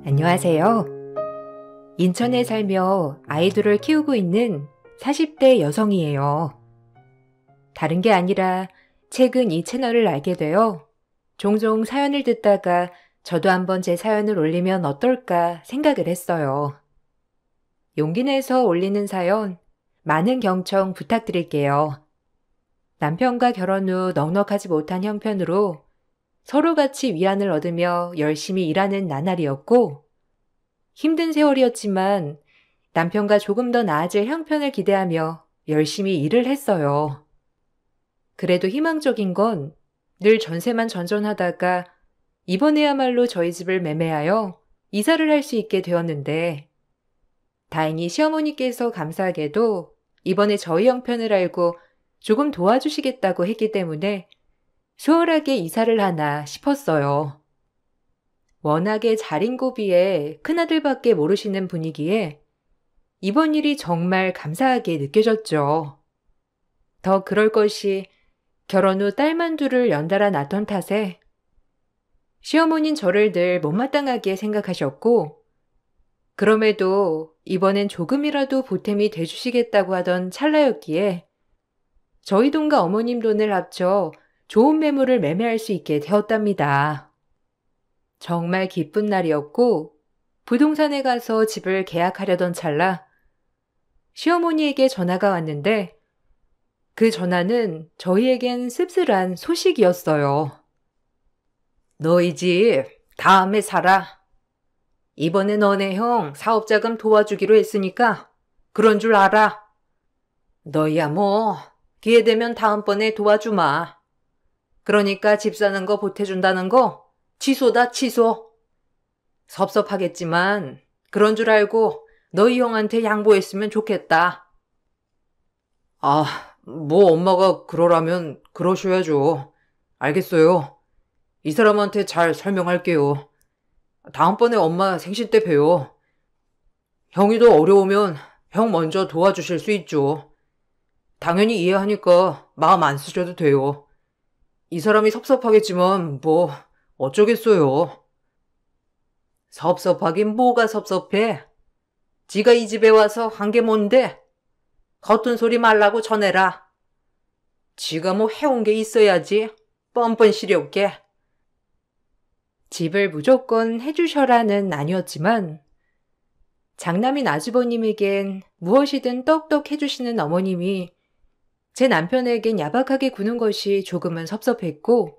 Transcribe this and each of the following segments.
안녕하세요. 인천에 살며 아이들을 키우고 있는 40대 여성이에요. 다른 게 아니라 최근 이 채널을 알게 되어 종종 사연을 듣다가 저도 한번 제 사연을 올리면 어떨까 생각을 했어요. 용기 내서 올리는 사연, 많은 경청 부탁드릴게요. 남편과 결혼 후 넉넉하지 못한 형편으로 서로 같이 위안을 얻으며 열심히 일하는 나날이었고, 힘든 세월이었지만 남편과 조금 더 나아질 형편을 기대하며 열심히 일을 했어요. 그래도 희망적인 건 늘 전세만 전전하다가 이번에야말로 저희 집을 매매하여 이사를 할 수 있게 되었는데, 다행히 시어머니께서 감사하게도 이번에 저희 형편을 알고 조금 도와주시겠다고 했기 때문에 수월하게 이사를 하나 싶었어요. 워낙에 자린고비에 큰아들밖에 모르시는 분이기에 이번 일이 정말 감사하게 느껴졌죠. 더 그럴 것이 결혼 후 딸만 둘을 연달아 낳던 탓에 시어머니는 저를 늘 못마땅하게 생각하셨고, 그럼에도 이번엔 조금이라도 보탬이 돼주시겠다고 하던 찰나였기에 저희 돈과 어머님 돈을 합쳐 좋은 매물을 매매할 수 있게 되었답니다. 정말 기쁜 날이었고, 부동산에 가서 집을 계약하려던 찰나 시어머니에게 전화가 왔는데, 그 전화는 저희에겐 씁쓸한 소식이었어요. 너희 집 다음에 사라. 이번에 너네 형 사업자금 도와주기로 했으니까 그런 줄 알아. 너희야 뭐 기회 되면 다음번에 도와주마. 그러니까 집 사는 거 보태준다는 거 취소다 취소. 섭섭하겠지만 그런 줄 알고 너희 형한테 양보했으면 좋겠다. 뭐 엄마가 그러라면 그러셔야죠. 알겠어요. 이 사람한테 잘 설명할게요. 다음번에 엄마 생신 때 봬요. 형이 더 어려우면 형 먼저 도와주실 수 있죠. 당연히 이해하니까 마음 안 쓰셔도 돼요. 이 사람이 섭섭하겠지만 뭐 어쩌겠어요. 섭섭하긴 뭐가 섭섭해. 지가 이 집에 와서 한 게 뭔데? 겉은 소리 말라고 전해라. 지가 뭐 해온 게 있어야지. 뻔뻔 시렵게. 집을 무조건 해주셔라는 아니었지만 장남인 아주버님에겐 무엇이든 떡떡 해주시는 어머님이 제 남편에겐 야박하게 구는 것이 조금은 섭섭했고,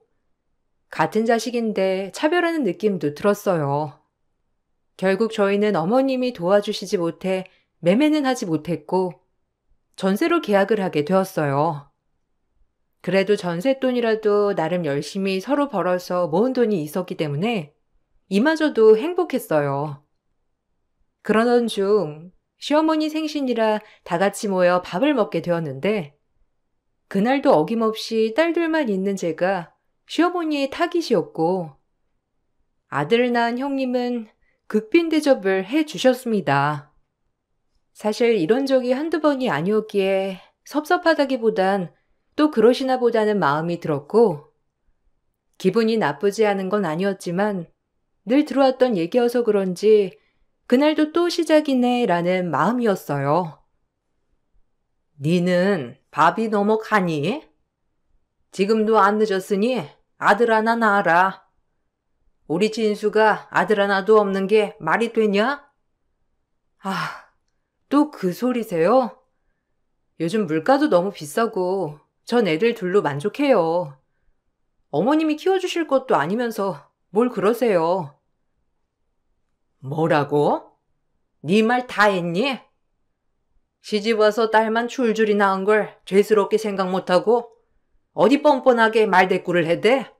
같은 자식인데 차별하는 느낌도 들었어요. 결국 저희는 어머님이 도와주시지 못해 매매는 하지 못했고 전세로 계약을 하게 되었어요. 그래도 전셋돈이라도 나름 열심히 서로 벌어서 모은 돈이 있었기 때문에 이마저도 행복했어요. 그러던 중 시어머니 생신이라 다 같이 모여 밥을 먹게 되었는데, 그날도 어김없이 딸들만 있는 제가 시어머니의 타깃이었고, 아들을 낳은 형님은 극빈 대접을 해주셨습니다. 사실 이런 적이 한두 번이 아니었기에 섭섭하다기보단 또 그러시나 보다는 마음이 들었고, 기분이 나쁘지 않은 건 아니었지만 늘 들어왔던 얘기여서 그런지 그날도 또 시작이네 라는 마음이었어요. 니는 밥이 넘어가니? 지금도 안 늦었으니 아들 하나 낳아라. 우리 진수가 아들 하나도 없는 게 말이 되냐? 또 그 소리세요? 요즘 물가도 너무 비싸고 전 애들 둘로 만족해요. 어머님이 키워주실 것도 아니면서 뭘 그러세요? 뭐라고? 네 말 다 했니? 시집 와서 딸만 줄줄이 낳은 걸 죄스럽게 생각 못하고 어디 뻔뻔하게 말대꾸를 해대?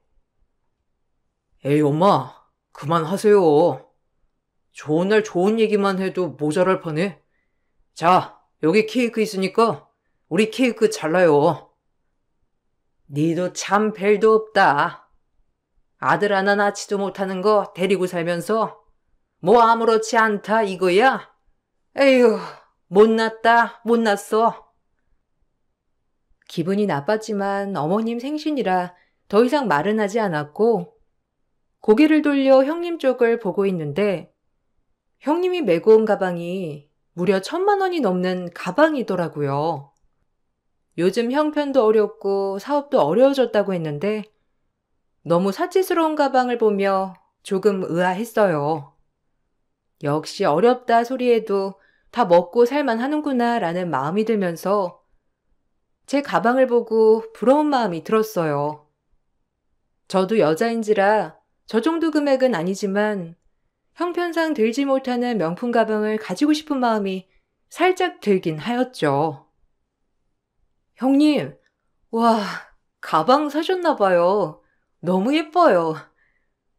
에이 엄마, 그만하세요. 좋은 날 좋은 얘기만 해도 모자랄 판에. 자, 여기 케이크 있으니까 우리 케이크 잘라요. 니도 참 벨도 없다. 아들 하나 낳지도 못하는 거 데리고 살면서 뭐 아무렇지 않다 이거야? 에휴, 못났다, 못났어. 기분이 나빴지만 어머님 생신이라 더 이상 말은 하지 않았고, 고개를 돌려 형님 쪽을 보고 있는데 형님이 메고 온 가방이 무려 1,000만 원이 넘는 가방이더라고요. 요즘 형편도 어렵고 사업도 어려워졌다고 했는데 너무 사치스러운 가방을 보며 조금 의아했어요. 역시 어렵다 소리에도 다 먹고 살만 하는구나 라는 마음이 들면서 제 가방을 보고 부러운 마음이 들었어요. 저도 여자인지라 저 정도 금액은 아니지만 형편상 들지 못하는 명품 가방을 가지고 싶은 마음이 살짝 들긴 하였죠. 형님, 와, 가방 사셨나 봐요. 너무 예뻐요.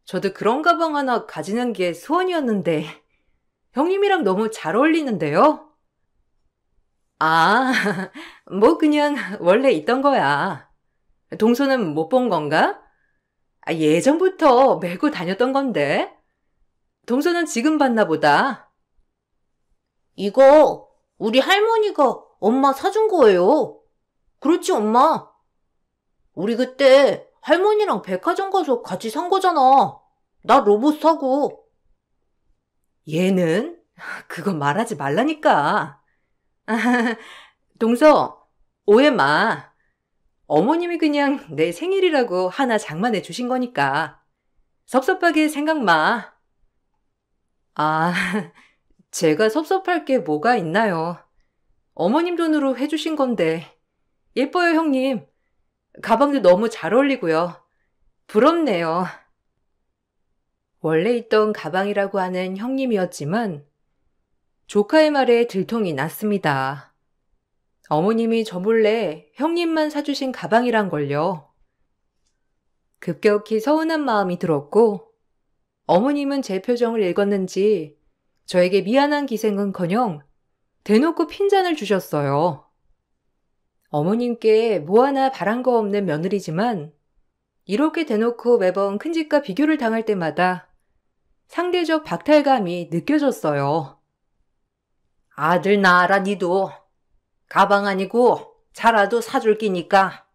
저도 그런 가방 하나 가지는 게 소원이었는데 형님이랑 너무 잘 어울리는데요? 아, 뭐 그냥 원래 있던 거야. 동서는 못 본 건가? 예전부터 메고 다녔던 건데. 동서는 지금 봤나 보다. 이거 우리 할머니가 엄마 사준 거예요. 그렇지, 엄마? 우리 그때 할머니랑 백화점 가서 같이 산 거잖아. 나 로봇 사고. 얘는? 그거 말하지 말라니까. 동서, 오해 마. 어머님이 그냥 내 생일이라고 하나 장만해 주신 거니까. 섭섭하게 생각 마. 아, 제가 섭섭할 게 뭐가 있나요? 어머님 돈으로 해주신 건데. 예뻐요, 형님. 가방도 너무 잘 어울리고요. 부럽네요. 원래 있던 가방이라고 하는 형님이었지만 조카의 말에 들통이 났습니다. 어머님이 저 몰래 형님만 사주신 가방이란 걸요. 급격히 서운한 마음이 들었고 어머님은 제 표정을 읽었는지 저에게 미안한 기색은커녕 대놓고 핀잔을 주셨어요. 어머님께 뭐 하나 바란 거 없는 며느리지만 이렇게 대놓고 매번 큰 집과 비교를 당할 때마다 상대적 박탈감이 느껴졌어요. 아들 낳아라 니도. 가방 아니고 차라도 사줄 끼니까.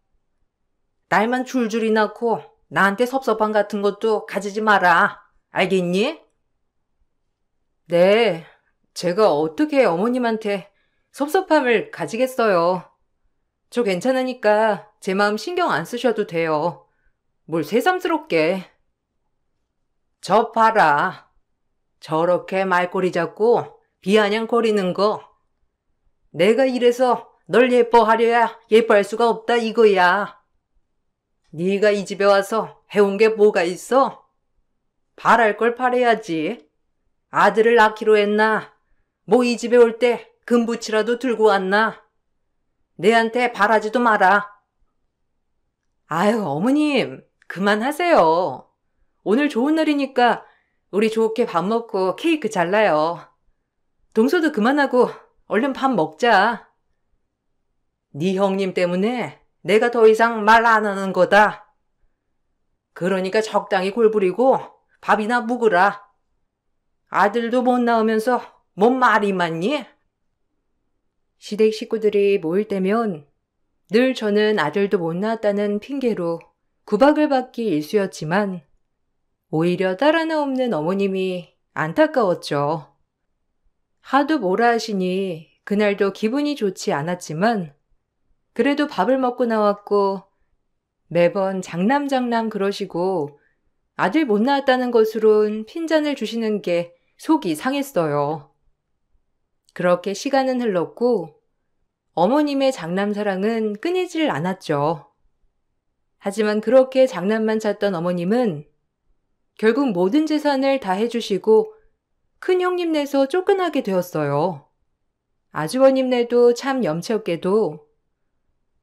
날만 줄줄이 낳고 나한테 섭섭함 같은 것도 가지지 마라. 알겠니? 네, 제가 어떻게 어머님한테 섭섭함을 가지겠어요. 저 괜찮으니까 제 마음 신경 안 쓰셔도 돼요. 뭘 새삼스럽게. 저 봐라. 저렇게 말꼬리 잡고 비아냥거리는 거. 내가 이래서 널 예뻐하려야 예뻐할 수가 없다 이거야. 네가 이 집에 와서 해온 게 뭐가 있어? 바랄 걸 바래야지. 아들을 낳기로 했나? 뭐 이 집에 올 때 금붙이라도 들고 왔나? 내한테 바라지도 마라. 아유, 어머님, 그만하세요. 오늘 좋은 날이니까 우리 좋게 밥 먹고 케이크 잘라요. 동서도 그만하고 얼른 밥 먹자. 네 형님 때문에 내가 더 이상 말 안 하는 거다. 그러니까 적당히 골부리고 밥이나 묵으라. 아들도 못 낳으면서 뭔 말이 많니? 시댁 식구들이 모일 때면 늘 저는 아들도 못 낳았다는 핑계로 구박을 받기 일쑤였지만 오히려 딸 하나 없는 어머님이 안타까웠죠. 하도 뭐라 하시니 그날도 기분이 좋지 않았지만 그래도 밥을 먹고 나왔고 매번 장남장남 그러시고 아들 못 낳았다는 것으론 핀잔을 주시는 게 속이 상했어요. 그렇게 시간은 흘렀고 어머님의 장남 사랑은 끊이질 않았죠. 하지만 그렇게 장남만 찾던 어머님은 결국 모든 재산을 다 해주시고 큰 형님네서 쫓겨나게 되었어요. 아주버님네도 참 염치 없게도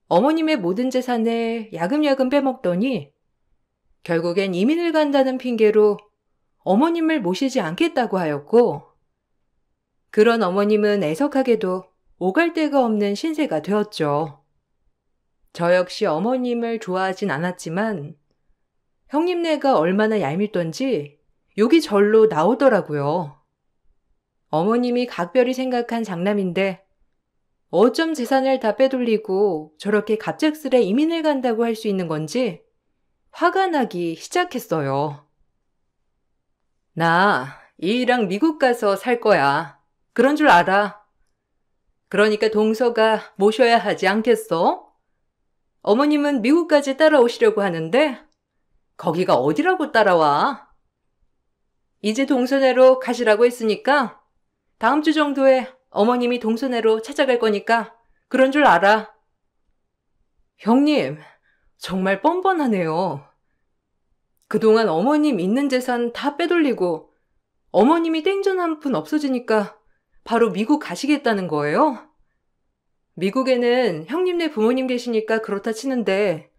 어머님의 모든 재산을 야금야금 빼먹더니 결국엔 이민을 간다는 핑계로 어머님을 모시지 않겠다고 하였고 그런 어머님은 애석하게도 오갈 데가 없는 신세가 되었죠. 저 역시 어머님을 좋아하진 않았지만 형님네가 얼마나 얄밉던지 욕이 절로 나오더라고요. 어머님이 각별히 생각한 장남인데 어쩜 재산을 다 빼돌리고 저렇게 갑작스레 이민을 간다고 할 수 있는 건지 화가 나기 시작했어요. 나 이랑 미국 가서 살 거야. 그런 줄 알아. 그러니까 동서가 모셔야 하지 않겠어? 어머님은 미국까지 따라오시려고 하는데 거기가 어디라고 따라와? 이제 동서네로 가시라고 했으니까 다음 주 정도에 어머님이 동서네로 찾아갈 거니까 그런 줄 알아. 형님, 정말 뻔뻔하네요. 그동안 어머님 있는 재산 다 빼돌리고 어머님이 땡전 한 푼 없어지니까 바로 미국 가시겠다는 거예요? 미국에는 형님네 부모님 계시니까 그렇다 치는데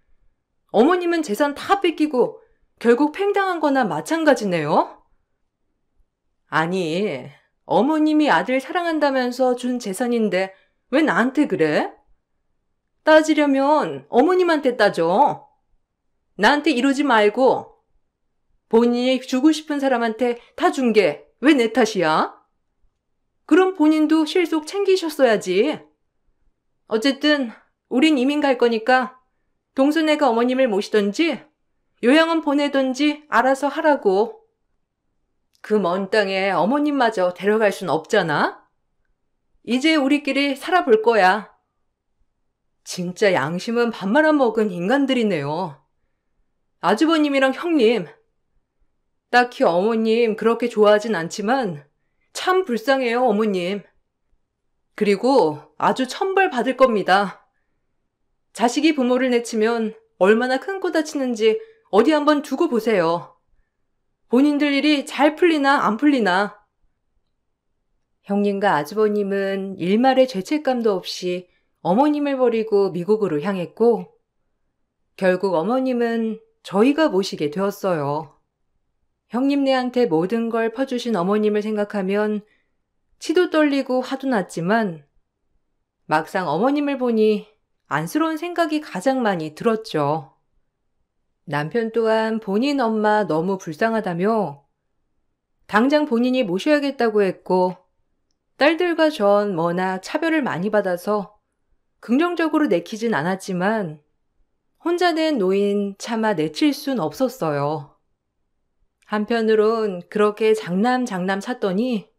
어머님은 재산 다 뺏기고 결국 팽당한 거나 마찬가지네요? 아니, 어머님이 아들 사랑한다면서 준 재산인데 왜 나한테 그래? 따지려면 어머님한테 따져. 나한테 이러지 말고 본인이 주고 싶은 사람한테 다 준 게 왜 내 탓이야? 그럼 본인도 실속 챙기셨어야지. 어쨌든 우린 이민 갈 거니까 동순애가 어머님을 모시던지 요양원 보내던지 알아서 하라고. 그 먼 땅에 어머님마저 데려갈 순 없잖아? 이제 우리끼리 살아볼 거야. 진짜 양심은 밥 말아먹은 인간들이네요. 아주버님이랑 형님. 딱히 어머님 그렇게 좋아하진 않지만 참 불쌍해요, 어머님. 그리고 아주 천벌 받을 겁니다. 자식이 부모를 내치면 얼마나 큰 코 다치는지 어디 한번 두고 보세요. 본인들 일이 잘 풀리나 안 풀리나. 형님과 아주버님은 일말의 죄책감도 없이 어머님을 버리고 미국으로 향했고 결국 어머님은 저희가 모시게 되었어요. 형님네한테 모든 걸 퍼주신 어머님을 생각하면 치도 떨리고 화도 났지만 막상 어머님을 보니 안쓰러운 생각이 가장 많이 들었죠. 남편 또한 본인 엄마 너무 불쌍하다며 당장 본인이 모셔야겠다고 했고 딸들과 전 워낙 차별을 많이 받아서 긍정적으로 내키진 않았지만 혼자 낸 노인 차마 내칠 순 없었어요. 한편으론 그렇게 장남 찾더니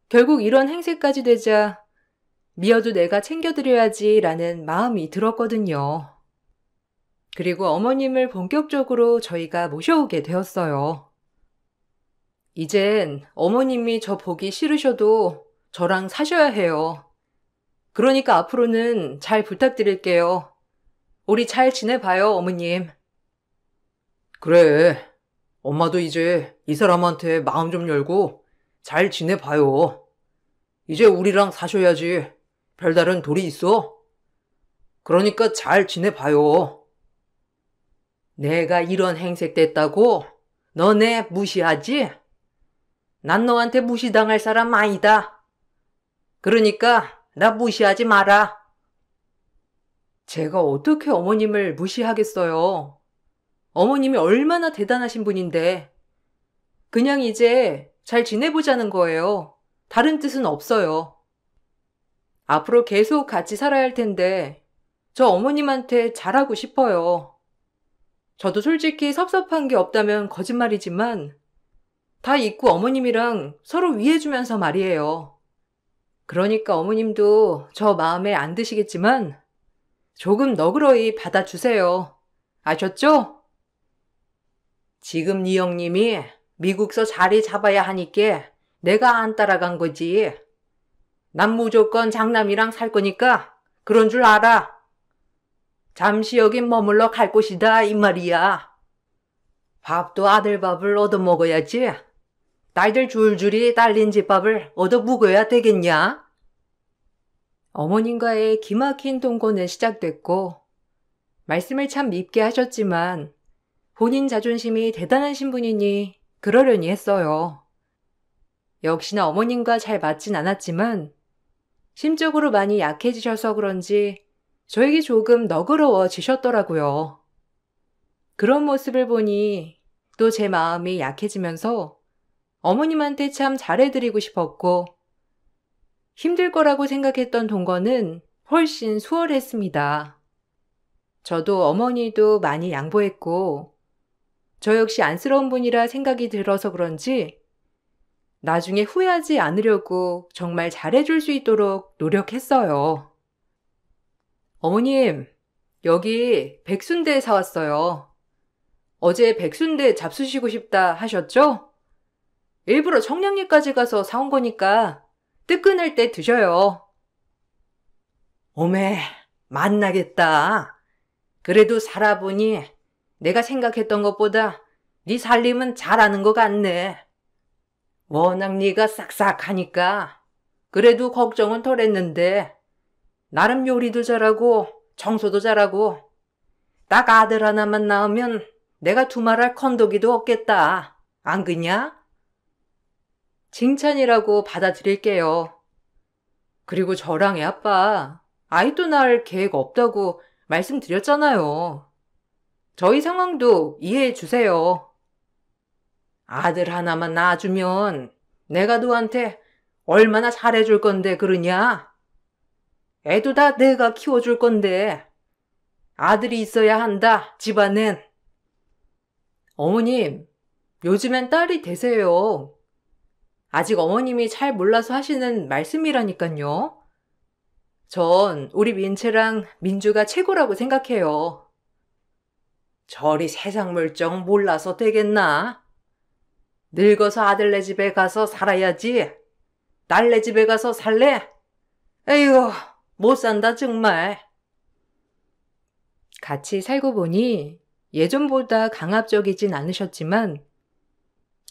결국 이런 행세까지 되자 미어도 내가 챙겨드려야지라는 마음이 들었거든요. 그리고 어머님을 본격적으로 저희가 모셔오게 되었어요. 이젠 어머님이 저 보기 싫으셔도 저랑 사셔야 해요. 그러니까 앞으로는 잘 부탁드릴게요. 우리 잘 지내봐요, 어머님. 그래. 엄마도 이제 이 사람한테 마음 좀 열고 잘 지내봐요. 이제 우리랑 사셔야지. 별다른 돌이 있어? 그러니까 잘 지내봐요. 내가 이런 행색됐다고? 너네 무시하지? 난 너한테 무시당할 사람 아니다. 그러니까 나 무시하지 마라. 제가 어떻게 어머님을 무시하겠어요? 어머님이 얼마나 대단하신 분인데 그냥 이제 잘 지내보자는 거예요. 다른 뜻은 없어요. 앞으로 계속 같이 살아야 할 텐데 저 어머님한테 잘하고 싶어요. 저도 솔직히 섭섭한 게 없다면 거짓말이지만 다 잊고 어머님이랑 서로 위해주면서 말이에요. 그러니까 어머님도 저 마음에 안 드시겠지만 조금 너그러이 받아주세요. 아셨죠? 지금 네 형님이 미국서 자리 잡아야 하니까 내가 안 따라간 거지. 난 무조건 장남이랑 살 거니까 그런 줄 알아. 잠시 여긴 머물러 갈 곳이다 이 말이야. 밥도 아들 밥을 얻어 먹어야지. 딸들 줄줄이 딸린 집밥을 얻어 묵어야 되겠냐? 어머님과의 기막힌 동거는 시작됐고 말씀을 참 밉게 하셨지만 본인 자존심이 대단하신 분이니 그러려니 했어요. 역시나 어머님과 잘 맞진 않았지만 심적으로 많이 약해지셔서 그런지 저에게 조금 너그러워지셨더라고요. 그런 모습을 보니 또 제 마음이 약해지면서 어머님한테 참 잘해드리고 싶었고 힘들 거라고 생각했던 동거는 훨씬 수월했습니다. 저도 어머니도 많이 양보했고 저 역시 안쓰러운 분이라 생각이 들어서 그런지 나중에 후회하지 않으려고 정말 잘해줄 수 있도록 노력했어요. 어머님, 여기 백순대 사왔어요. 어제 백순대 잡수시고 싶다 하셨죠? 일부러 청량리까지 가서 사온 거니까 뜨끈할 때 드셔요. 오메, 만나겠다. 그래도 살아보니 내가 생각했던 것보다 네 살림은 잘하는 것 같네. 워낙 네가 싹싹하니까 그래도 걱정은 덜했는데 나름 요리도 잘하고 청소도 잘하고 딱 아들 하나만 낳으면 내가 두말할 건더기도 없겠다. 안 그냐? 칭찬이라고 받아들일게요. 그리고 저랑 애 아빠 아이도 낳을 계획 없다고 말씀드렸잖아요. 저희 상황도 이해해 주세요. 아들 하나만 낳아주면 내가 너한테 얼마나 잘해줄 건데 그러냐? 애도 다 내가 키워줄 건데 아들이 있어야 한다, 집안엔. 어머님, 요즘엔 딸이 되세요. 아직 어머님이 잘 몰라서 하시는 말씀이라니까요. 전 우리 민채랑 민주가 최고라고 생각해요. 저리 세상 물정 몰라서 되겠나? 늙어서 아들네 집에 가서 살아야지. 딸네 집에 가서 살래? 에휴, 못 산다 정말. 같이 살고 보니 예전보다 강압적이진 않으셨지만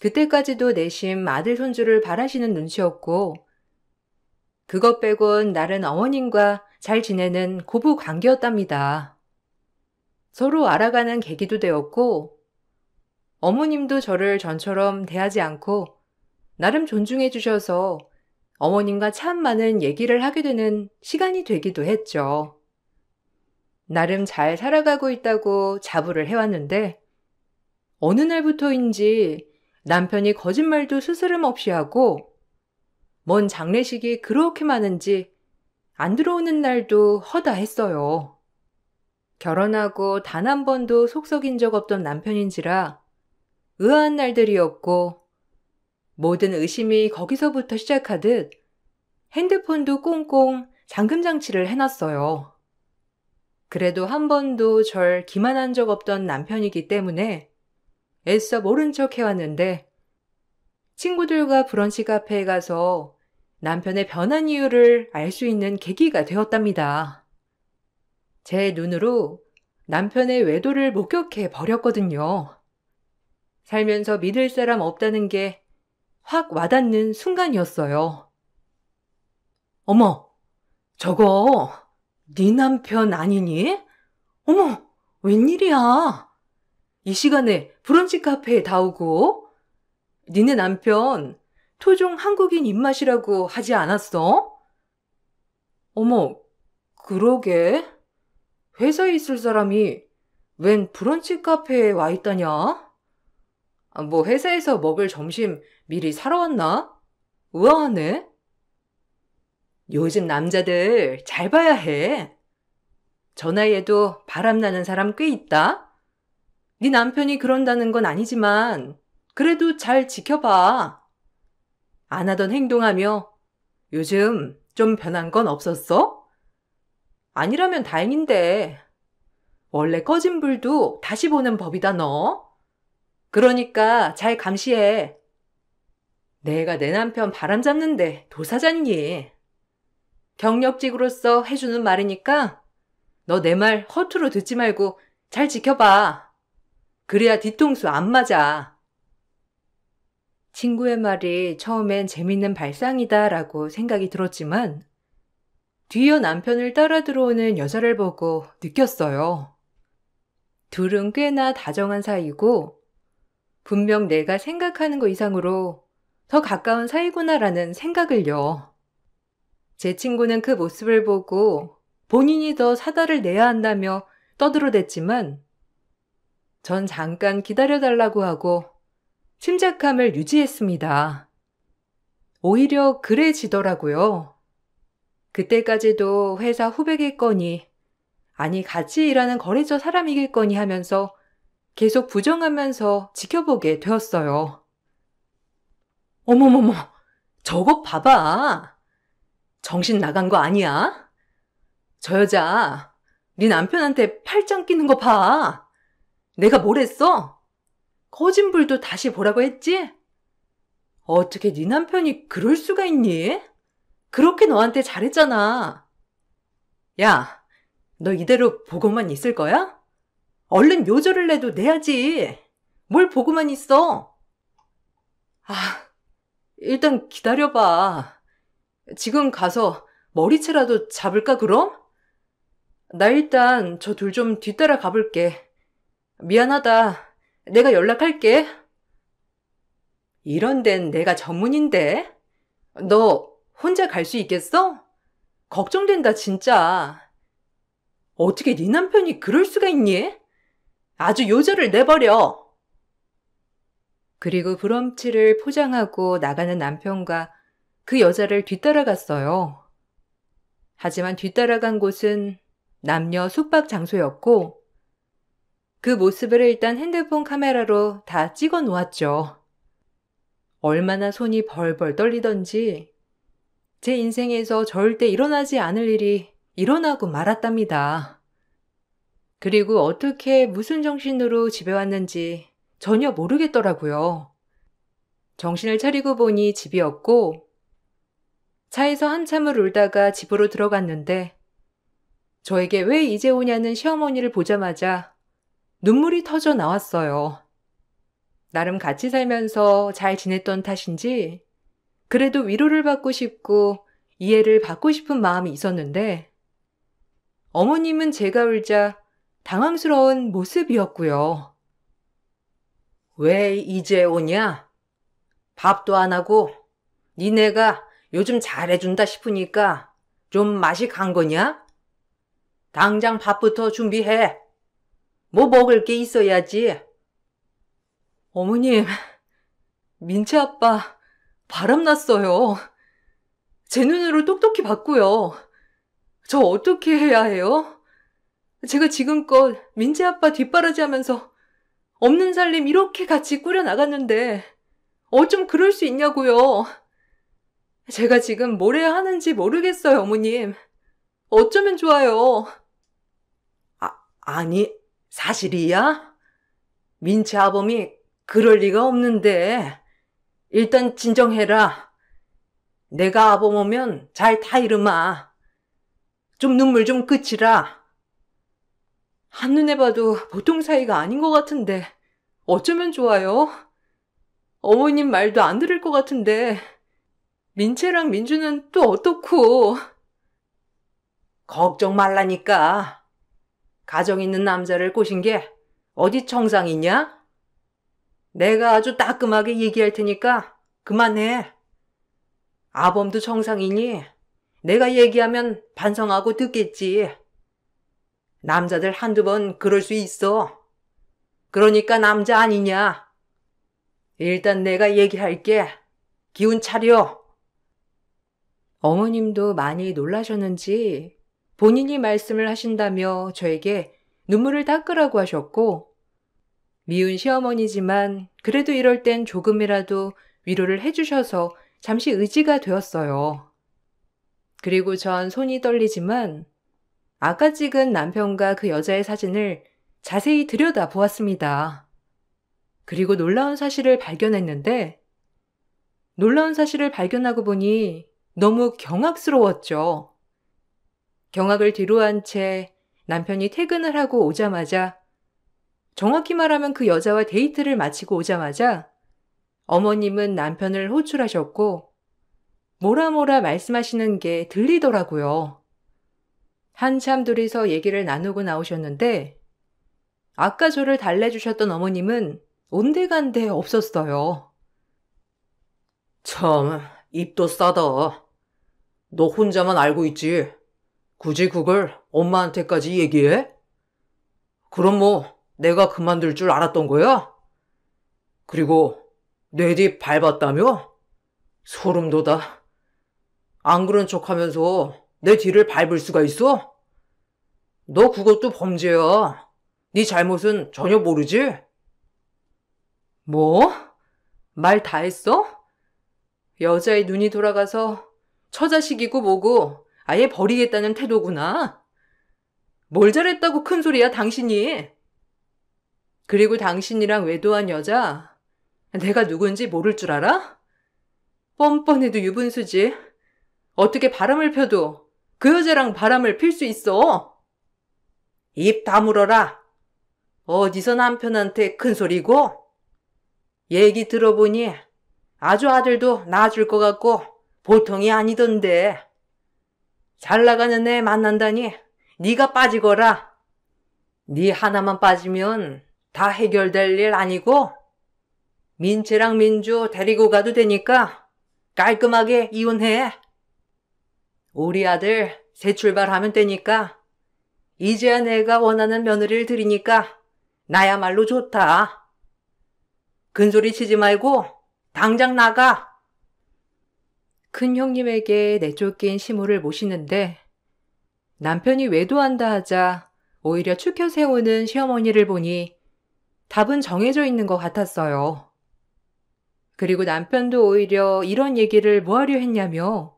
그때까지도 내심 아들 손주를 바라시는 눈치였고 그것 빼곤 나른 어머님과 잘 지내는 고부 관계였답니다. 서로 알아가는 계기도 되었고 어머님도 저를 전처럼 대하지 않고 나름 존중해 주셔서 어머님과 참 많은 얘기를 하게 되는 시간이 되기도 했죠. 나름 잘 살아가고 있다고 자부를 해왔는데 어느 날부터인지 남편이 거짓말도 스스럼 없이 하고 뭔 장례식이 그렇게 많은지 안 들어오는 날도 허다했어요. 결혼하고 단 한 번도 속 썩인 적 없던 남편인지라 의아한 날들이었고 모든 의심이 거기서부터 시작하듯 핸드폰도 꽁꽁 잠금장치를 해놨어요. 그래도 한 번도 절 기만한 적 없던 남편이기 때문에 애써 모른 척 해왔는데 친구들과 브런치 카페에 가서 남편의 변한 이유를 알 수 있는 계기가 되었답니다. 제 눈으로 남편의 외도를 목격해 버렸거든요. 살면서 믿을 사람 없다는 게 확 와닿는 순간이었어요. 어머, 저거 네 남편 아니니? 어머, 웬일이야? 이 시간에 브런치 카페에 다 오고? 니네 남편 토종 한국인 입맛이라고 하지 않았어? 어머, 그러게. 회사에 있을 사람이 웬 브런치 카페에 와 있다냐? 뭐 회사에서 먹을 점심 미리 사러 왔나? 우아하네. 요즘 남자들 잘 봐야 해. 저 나이에도 바람나는 사람 꽤 있다. 네 남편이 그런다는 건 아니지만 그래도 잘 지켜봐. 안 하던 행동하며 요즘 좀 변한 건 없었어? 아니라면 다행인데. 원래 꺼진 불도 다시 보는 법이다 너. 그러니까 잘 감시해. 내가 내 남편 바람 잡는데 도사잖니. 경력직으로서 해주는 말이니까 너 내 말 허투루 듣지 말고 잘 지켜봐. 그래야 뒤통수 안 맞아. 친구의 말이 처음엔 재밌는 발상이다라고 생각이 들었지만 뒤이어 남편을 따라 들어오는 여자를 보고 느꼈어요. 둘은 꽤나 다정한 사이고 분명 내가 생각하는 것 이상으로 더 가까운 사이구나라는 생각을요. 제 친구는 그 모습을 보고 본인이 더 사달을 내야 한다며 떠들어댔지만 전 잠깐 기다려달라고 하고 침착함을 유지했습니다. 오히려 그래지더라고요. 그때까지도 회사 후배겠거니 아니 같이 일하는 거래처 사람이겠거니 하면서 계속 부정하면서 지켜보게 되었어요. 어머머머, 저거 봐봐. 정신 나간 거 아니야? 저 여자, 네 남편한테 팔짱 끼는 거 봐. 내가 뭘 했어? 거짓불도 다시 보라고 했지? 어떻게 네 남편이 그럴 수가 있니? 그렇게 너한테 잘했잖아. 야, 너 이대로 보고만 있을 거야? 얼른 요절을 내도 내야지. 뭘 보고만 있어? 아, 일단 기다려봐. 지금 가서 머리채라도 잡을까 그럼? 나 일단 저 둘 좀 뒤따라 가볼게. 미안하다. 내가 연락할게. 이런 데는 내가 전문인데. 너 혼자 갈 수 있겠어? 걱정된다 진짜. 어떻게 네 남편이 그럴 수가 있니? 아주 요절을 내버려. 그리고 브럼치를 포장하고 나가는 남편과 그 여자를 뒤따라갔어요. 하지만 뒤따라간 곳은 남녀 숙박 장소였고 그 모습을 일단 핸드폰 카메라로 다 찍어 놓았죠. 얼마나 손이 벌벌 떨리던지 제 인생에서 절대 일어나지 않을 일이 일어나고 말았답니다. 그리고 어떻게 무슨 정신으로 집에 왔는지 전혀 모르겠더라고요. 정신을 차리고 보니 집이었고 차에서 한참을 울다가 집으로 들어갔는데 저에게 왜 이제 오냐는 시어머니를 보자마자 눈물이 터져 나왔어요. 나름 같이 살면서 잘 지냈던 탓인지 그래도 위로를 받고 싶고 이해를 받고 싶은 마음이 있었는데 어머님은 제가 울자 당황스러운 모습이었고요. 왜 이제 오냐? 밥도 안 하고 니네가 요즘 잘해준다 싶으니까 좀 맛이 간 거냐? 당장 밥부터 준비해. 뭐 먹을 게 있어야지. 어머님, 민채 아빠 바람났어요. 제 눈으로 똑똑히 봤고요. 저 어떻게 해야 해요? 제가 지금껏 민채 아빠 뒷바라지하면서 없는 살림 이렇게 같이 꾸려나갔는데 어쩜 그럴 수 있냐고요. 제가 지금 뭘 해야 하는지 모르겠어요, 어머님. 어쩌면 좋아요. 아니, 사실이야? 민채 아범이 그럴 리가 없는데. 일단 진정해라. 내가 아범 오면 잘 타이르마. 좀 눈물 좀 그치라. 한눈에 봐도 보통 사이가 아닌 것 같은데 어쩌면 좋아요? 어머님 말도 안 들을 것 같은데 민채랑 민주는 또 어떻고? 걱정 말라니까. 가정 있는 남자를 꼬신 게 어디 정상이냐? 내가 아주 따끔하게 얘기할 테니까 그만해. 아범도 정상이니 내가 얘기하면 반성하고 듣겠지. 남자들 한두 번 그럴 수 있어. 그러니까 남자 아니냐. 일단 내가 얘기할게. 기운 차려. 어머님도 많이 놀라셨는지 본인이 말씀을 하신다며 저에게 눈물을 닦으라고 하셨고 미운 시어머니지만 그래도 이럴 땐 조금이라도 위로를 해주셔서 잠시 의지가 되었어요. 그리고 전 손이 떨리지만 아까 찍은 남편과 그 여자의 사진을 자세히 들여다보았습니다. 그리고 놀라운 사실을 발견했는데 놀라운 사실을 발견하고 보니 너무 경악스러웠죠. 경악을 뒤로한 채 남편이 퇴근을 하고 오자마자 정확히 말하면 그 여자와 데이트를 마치고 오자마자 어머님은 남편을 호출하셨고 뭐라 말씀하시는 게 들리더라고요. 한참 둘이서 얘기를 나누고 나오셨는데 아까 저를 달래주셨던 어머님은 온데간데 없었어요. 참, 입도 싸다. 너 혼자만 알고 있지. 굳이 그걸 엄마한테까지 얘기해? 그럼 뭐 내가 그만둘 줄 알았던 거야? 그리고 내 뒤 밟았다며? 소름 돋아. 안 그런 척하면서 내 뒤를 밟을 수가 있어? 너 그것도 범죄야. 네 잘못은 전혀 모르지? 뭐? 말 다 했어? 여자의 눈이 돌아가서 처자식이고 뭐고 아예 버리겠다는 태도구나. 뭘 잘했다고 큰 소리야, 당신이. 그리고 당신이랑 외도한 여자, 내가 누군지 모를 줄 알아? 뻔뻔해도 유분수지. 어떻게 바람을 펴도 그 여자랑 바람을 필 수 있어? 입 다물어라. 어디서 남편한테 큰 소리고? 얘기 들어보니 아주 아들도 낳아줄 것 같고 보통이 아니던데. 잘 나가는 애 만난다니 네가 빠지거라. 네 하나만 빠지면 다 해결될 일 아니고 민채랑 민주 데리고 가도 되니까 깔끔하게 이혼해. 우리 아들 새 출발하면 되니까 이제야 내가 원하는 며느리를 드리니까 나야말로 좋다. 큰소리 치지 말고 당장 나가. 큰 형님에게 내쫓긴 시모를 모시는데 남편이 외도한다 하자 오히려 추켜 세우는 시어머니를 보니 답은 정해져 있는 것 같았어요. 그리고 남편도 오히려 이런 얘기를 뭐하려 했냐며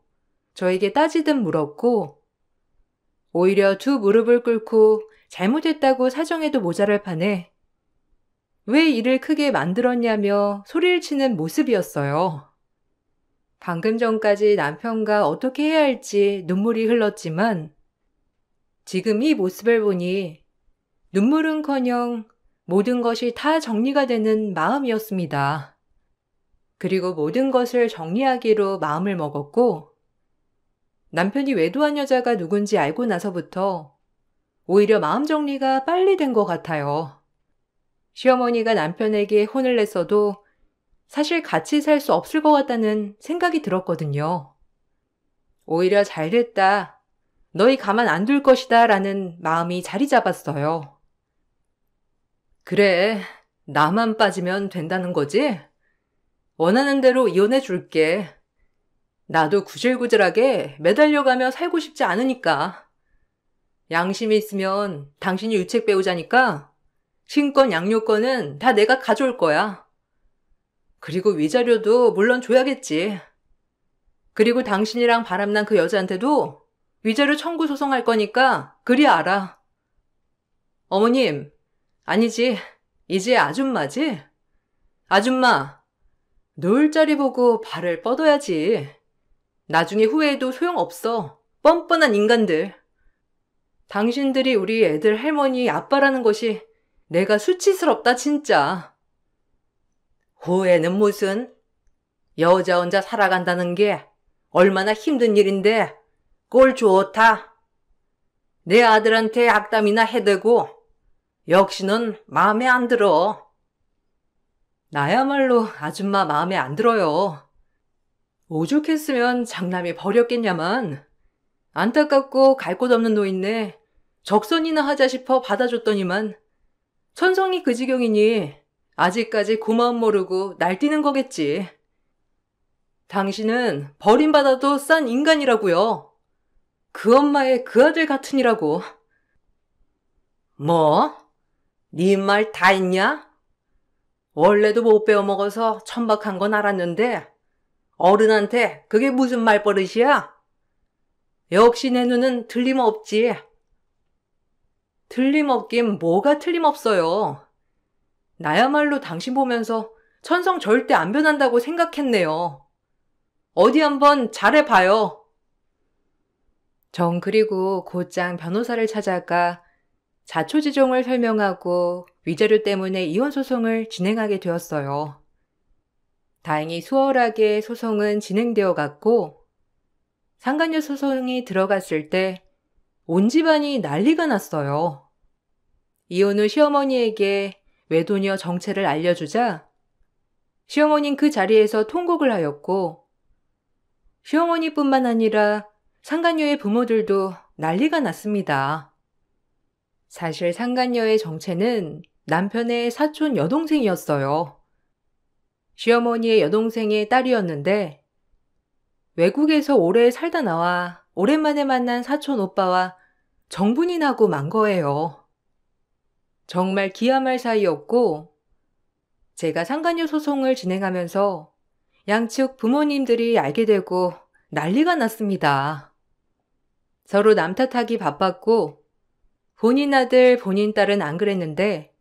저에게 따지듯 물었고 오히려 두 무릎을 꿇고 잘못했다고 사정해도 모자랄 판에 왜 일을 크게 만들었냐며 소리를 치는 모습이었어요. 방금 전까지 남편과 어떻게 해야 할지 눈물이 흘렀지만 지금 이 모습을 보니 눈물은커녕 모든 것이 다 정리가 되는 마음이었습니다. 그리고 모든 것을 정리하기로 마음을 먹었고 남편이 외도한 여자가 누군지 알고 나서부터 오히려 마음 정리가 빨리 된 것 같아요. 시어머니가 남편에게 혼을 냈어도 사실 같이 살 수 없을 것 같다는 생각이 들었거든요. 오히려 잘됐다. 너희 가만 안 둘 것이다 라는 마음이 자리 잡았어요. 그래, 나만 빠지면 된다는 거지? 원하는 대로 이혼해 줄게. 나도 구질구질하게 매달려가며 살고 싶지 않으니까. 양심이 있으면 당신이 유책 배우자니까 신권 양육권은 다 내가 가져올 거야. 그리고 위자료도 물론 줘야겠지. 그리고 당신이랑 바람난 그 여자한테도 위자료 청구 소송할 거니까 그리 알아. 어머님, 아니지. 이제 아줌마지? 아줌마, 놀 자리 보고 발을 뻗어야지. 나중에 후회해도 소용없어. 뻔뻔한 인간들. 당신들이 우리 애들 할머니 아빠라는 것이 내가 수치스럽다 진짜. 후회는 무슨? 여자 혼자 살아간다는 게 얼마나 힘든 일인데 꼴 좋다. 내 아들한테 악담이나 해대고 역시 넌 마음에 안 들어. 나야말로 아줌마 마음에 안 들어요. 오죽했으면 장남이 버렸겠냐만. 안타깝고 갈 곳 없는 노인네 적선이나 하자 싶어 받아줬더니만 천성이 그 지경이니 아직까지 고마움 모르고 날뛰는 거겠지. 당신은 버림받아도 싼 인간이라고요. 그 엄마의 그 아들 같으니라고. 뭐? 네 말 다 했냐? 원래도 못 배워먹어서 천박한 건 알았는데 어른한테 그게 무슨 말버릇이야? 역시 내 눈은 틀림없지. 틀림없긴 뭐가 틀림없어요. 나야말로 당신 보면서 천성 절대 안 변한다고 생각했네요. 어디 한번 잘해봐요. 전 그리고 곧장 변호사를 찾아가 자초지종을 설명하고 위자료 때문에 이혼 소송을 진행하게 되었어요. 다행히 수월하게 소송은 진행되어 갔고 상간녀 소송이 들어갔을 때 온 집안이 난리가 났어요. 이혼 후 시어머니에게 외도녀 정체를 알려주자 시어머니는 그 자리에서 통곡을 하였고 시어머니뿐만 아니라 상간녀의 부모들도 난리가 났습니다. 사실 상간녀의 정체는 남편의 사촌 여동생이었어요. 시어머니의 여동생의 딸이었는데 외국에서 오래 살다 나와 오랜만에 만난 사촌 오빠와 정분이 나고 만 거예요. 정말 기함할 사이였고 제가 상간녀 소송을 진행하면서 양측 부모님들이 알게 되고 난리가 났습니다. 서로 남 탓하기 바빴고 본인 아들, 본인 딸은 안 그랬는데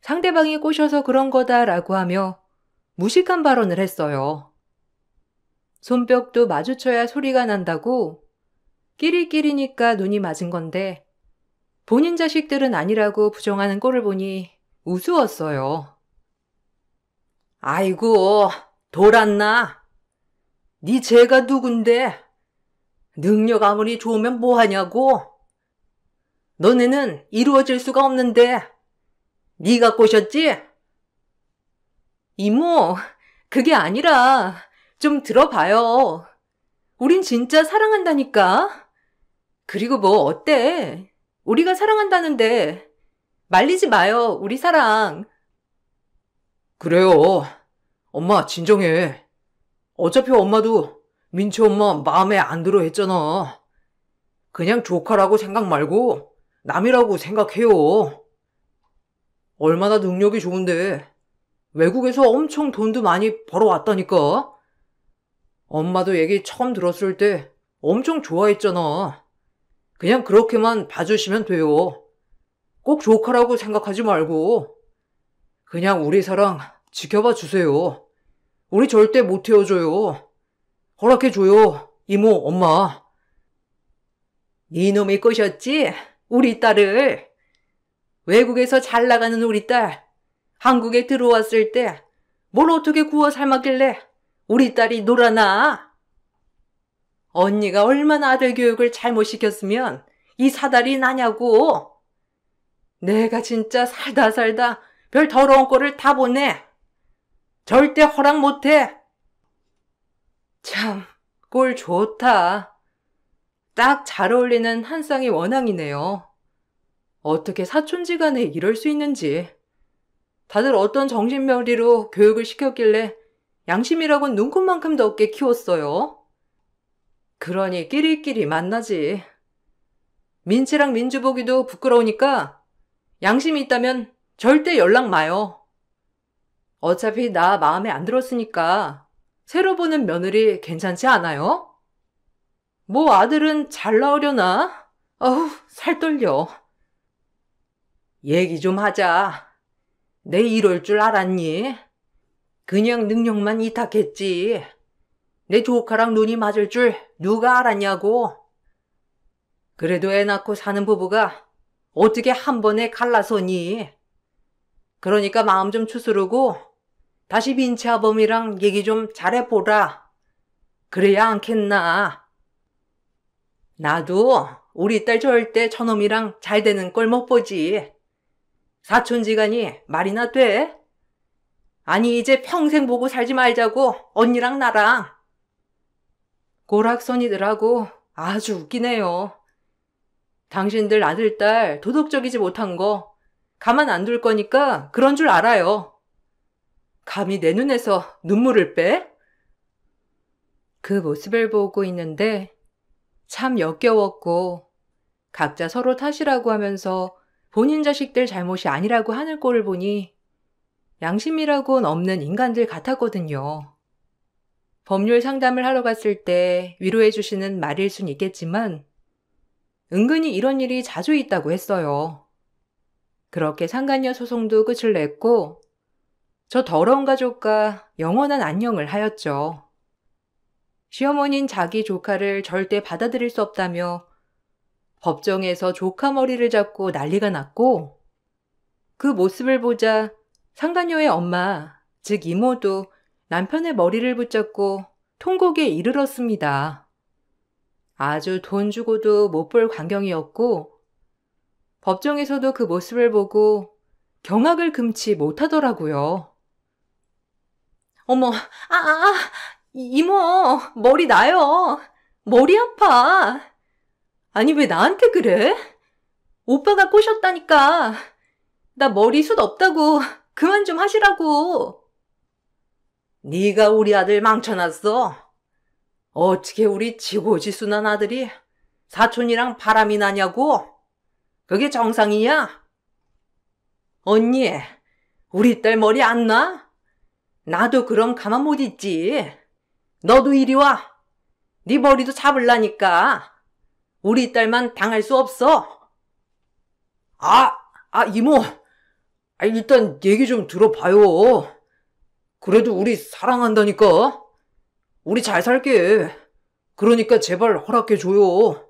상대방이 꼬셔서 그런 거다라고 하며 무식한 발언을 했어요. 손뼉도 마주쳐야 소리가 난다고 끼리끼리니까 눈이 맞은 건데 본인 자식들은 아니라고 부정하는 꼴을 보니 우스웠어요. 아이고, 돌았나? 네 쟤가 누군데? 능력 아무리 좋으면 뭐하냐고? 너네는 이루어질 수가 없는데 네가 꼬셨지? 이모, 그게 아니라 좀 들어봐요. 우린 진짜 사랑한다니까. 그리고 뭐 어때? 우리가 사랑한다는데 말리지 마요, 우리 사랑. 그래요. 엄마 진정해. 어차피 엄마도 민채 엄마 마음에 안 들어 했잖아. 그냥 조카라고 생각 말고 남이라고 생각해요. 얼마나 능력이 좋은데 외국에서 엄청 돈도 많이 벌어왔다니까. 엄마도 얘기 처음 들었을 때 엄청 좋아했잖아. 그냥 그렇게만 봐주시면 돼요. 꼭 조카라고 생각하지 말고 그냥 우리 사랑 지켜봐 주세요. 우리 절대 못 헤어져요. 허락해줘요, 이모, 엄마. 이놈이 꼬셨지? 우리 딸을. 외국에서 잘 나가는 우리 딸. 한국에 들어왔을 때 뭘 어떻게 구워 삶았길래 우리 딸이 놀아나? 언니가 얼마나 아들 교육을 잘못 시켰으면 이 사달이 나냐고. 내가 진짜 살다 별 더러운 꼴을 다 보네. 절대 허락 못해. 참, 꼴 좋다. 딱 잘 어울리는 한 쌍의 원앙이네요. 어떻게 사촌지간에 이럴 수 있는지. 다들 어떤 정신머리로 교육을 시켰길래 양심이라곤 눈곱만큼도 없게 키웠어요. 그러니 끼리끼리 만나지. 민치랑 민주 보기도 부끄러우니까 양심이 있다면 절대 연락 마요. 어차피 나 마음에 안 들었으니까 새로 보는 며느리 괜찮지 않아요? 뭐 아들은 잘 나으려나? 어우, 살 떨려. 얘기 좀 하자. 내 이럴 줄 알았니? 그냥 능력만 이탁했지. 내 조카랑 눈이 맞을 줄 누가 알았냐고. 그래도 애 낳고 사는 부부가 어떻게 한 번에 갈라서니? 그러니까 마음 좀 추스르고 다시 민치 아범이랑 얘기 좀 잘해보라. 그래야 않겠나? 나도 우리 딸 절대 저놈이랑 잘 되는 꼴 못 보지. 사촌지간이 말이나 돼? 아니 이제 평생 보고 살지 말자고 언니랑 나랑. 고락선이들하고 아주 웃기네요. 당신들 아들, 딸 도덕적이지 못한 거 가만 안 둘 거니까 그런 줄 알아요. 감히 내 눈에서 눈물을 빼? 그 모습을 보고 있는데 참 역겨웠고 각자 서로 탓이라고 하면서 본인 자식들 잘못이 아니라고 하는 꼴을 보니 양심이라고는 없는 인간들 같았거든요. 법률 상담을 하러 갔을 때 위로해 주시는 말일 순 있겠지만 은근히 이런 일이 자주 있다고 했어요. 그렇게 상간녀 소송도 끝을 냈고 저 더러운 가족과 영원한 안녕을 하였죠. 시어머니는 자기 조카를 절대 받아들일 수 없다며 법정에서 조카 머리를 잡고 난리가 났고 그 모습을 보자 상간녀의 엄마, 즉 이모도 남편의 머리를 붙잡고 통곡에 이르렀습니다. 아주 돈 주고도 못 볼 광경이었고 법정에서도 그 모습을 보고 경악을 금치 못하더라고요. 어머, 이모, 머리 나요. 머리 아파. 아니 왜 나한테 그래? 오빠가 꼬셨다니까. 나 머리숱 없다고 그만 좀 하시라고. 네가 우리 아들 망쳐놨어. 어떻게 우리 지고지순한 아들이 사촌이랑 바람이 나냐고? 그게 정상이냐? 언니, 우리 딸 머리 안 나? 나도 그럼 가만 못 있지. 너도 이리 와. 네 머리도 잡을라니까. 우리 딸만 당할 수 없어. 이모. 일단 얘기 좀 들어봐요. 그래도 우리 사랑한다니까. 우리 잘 살게. 그러니까 제발 허락해줘요.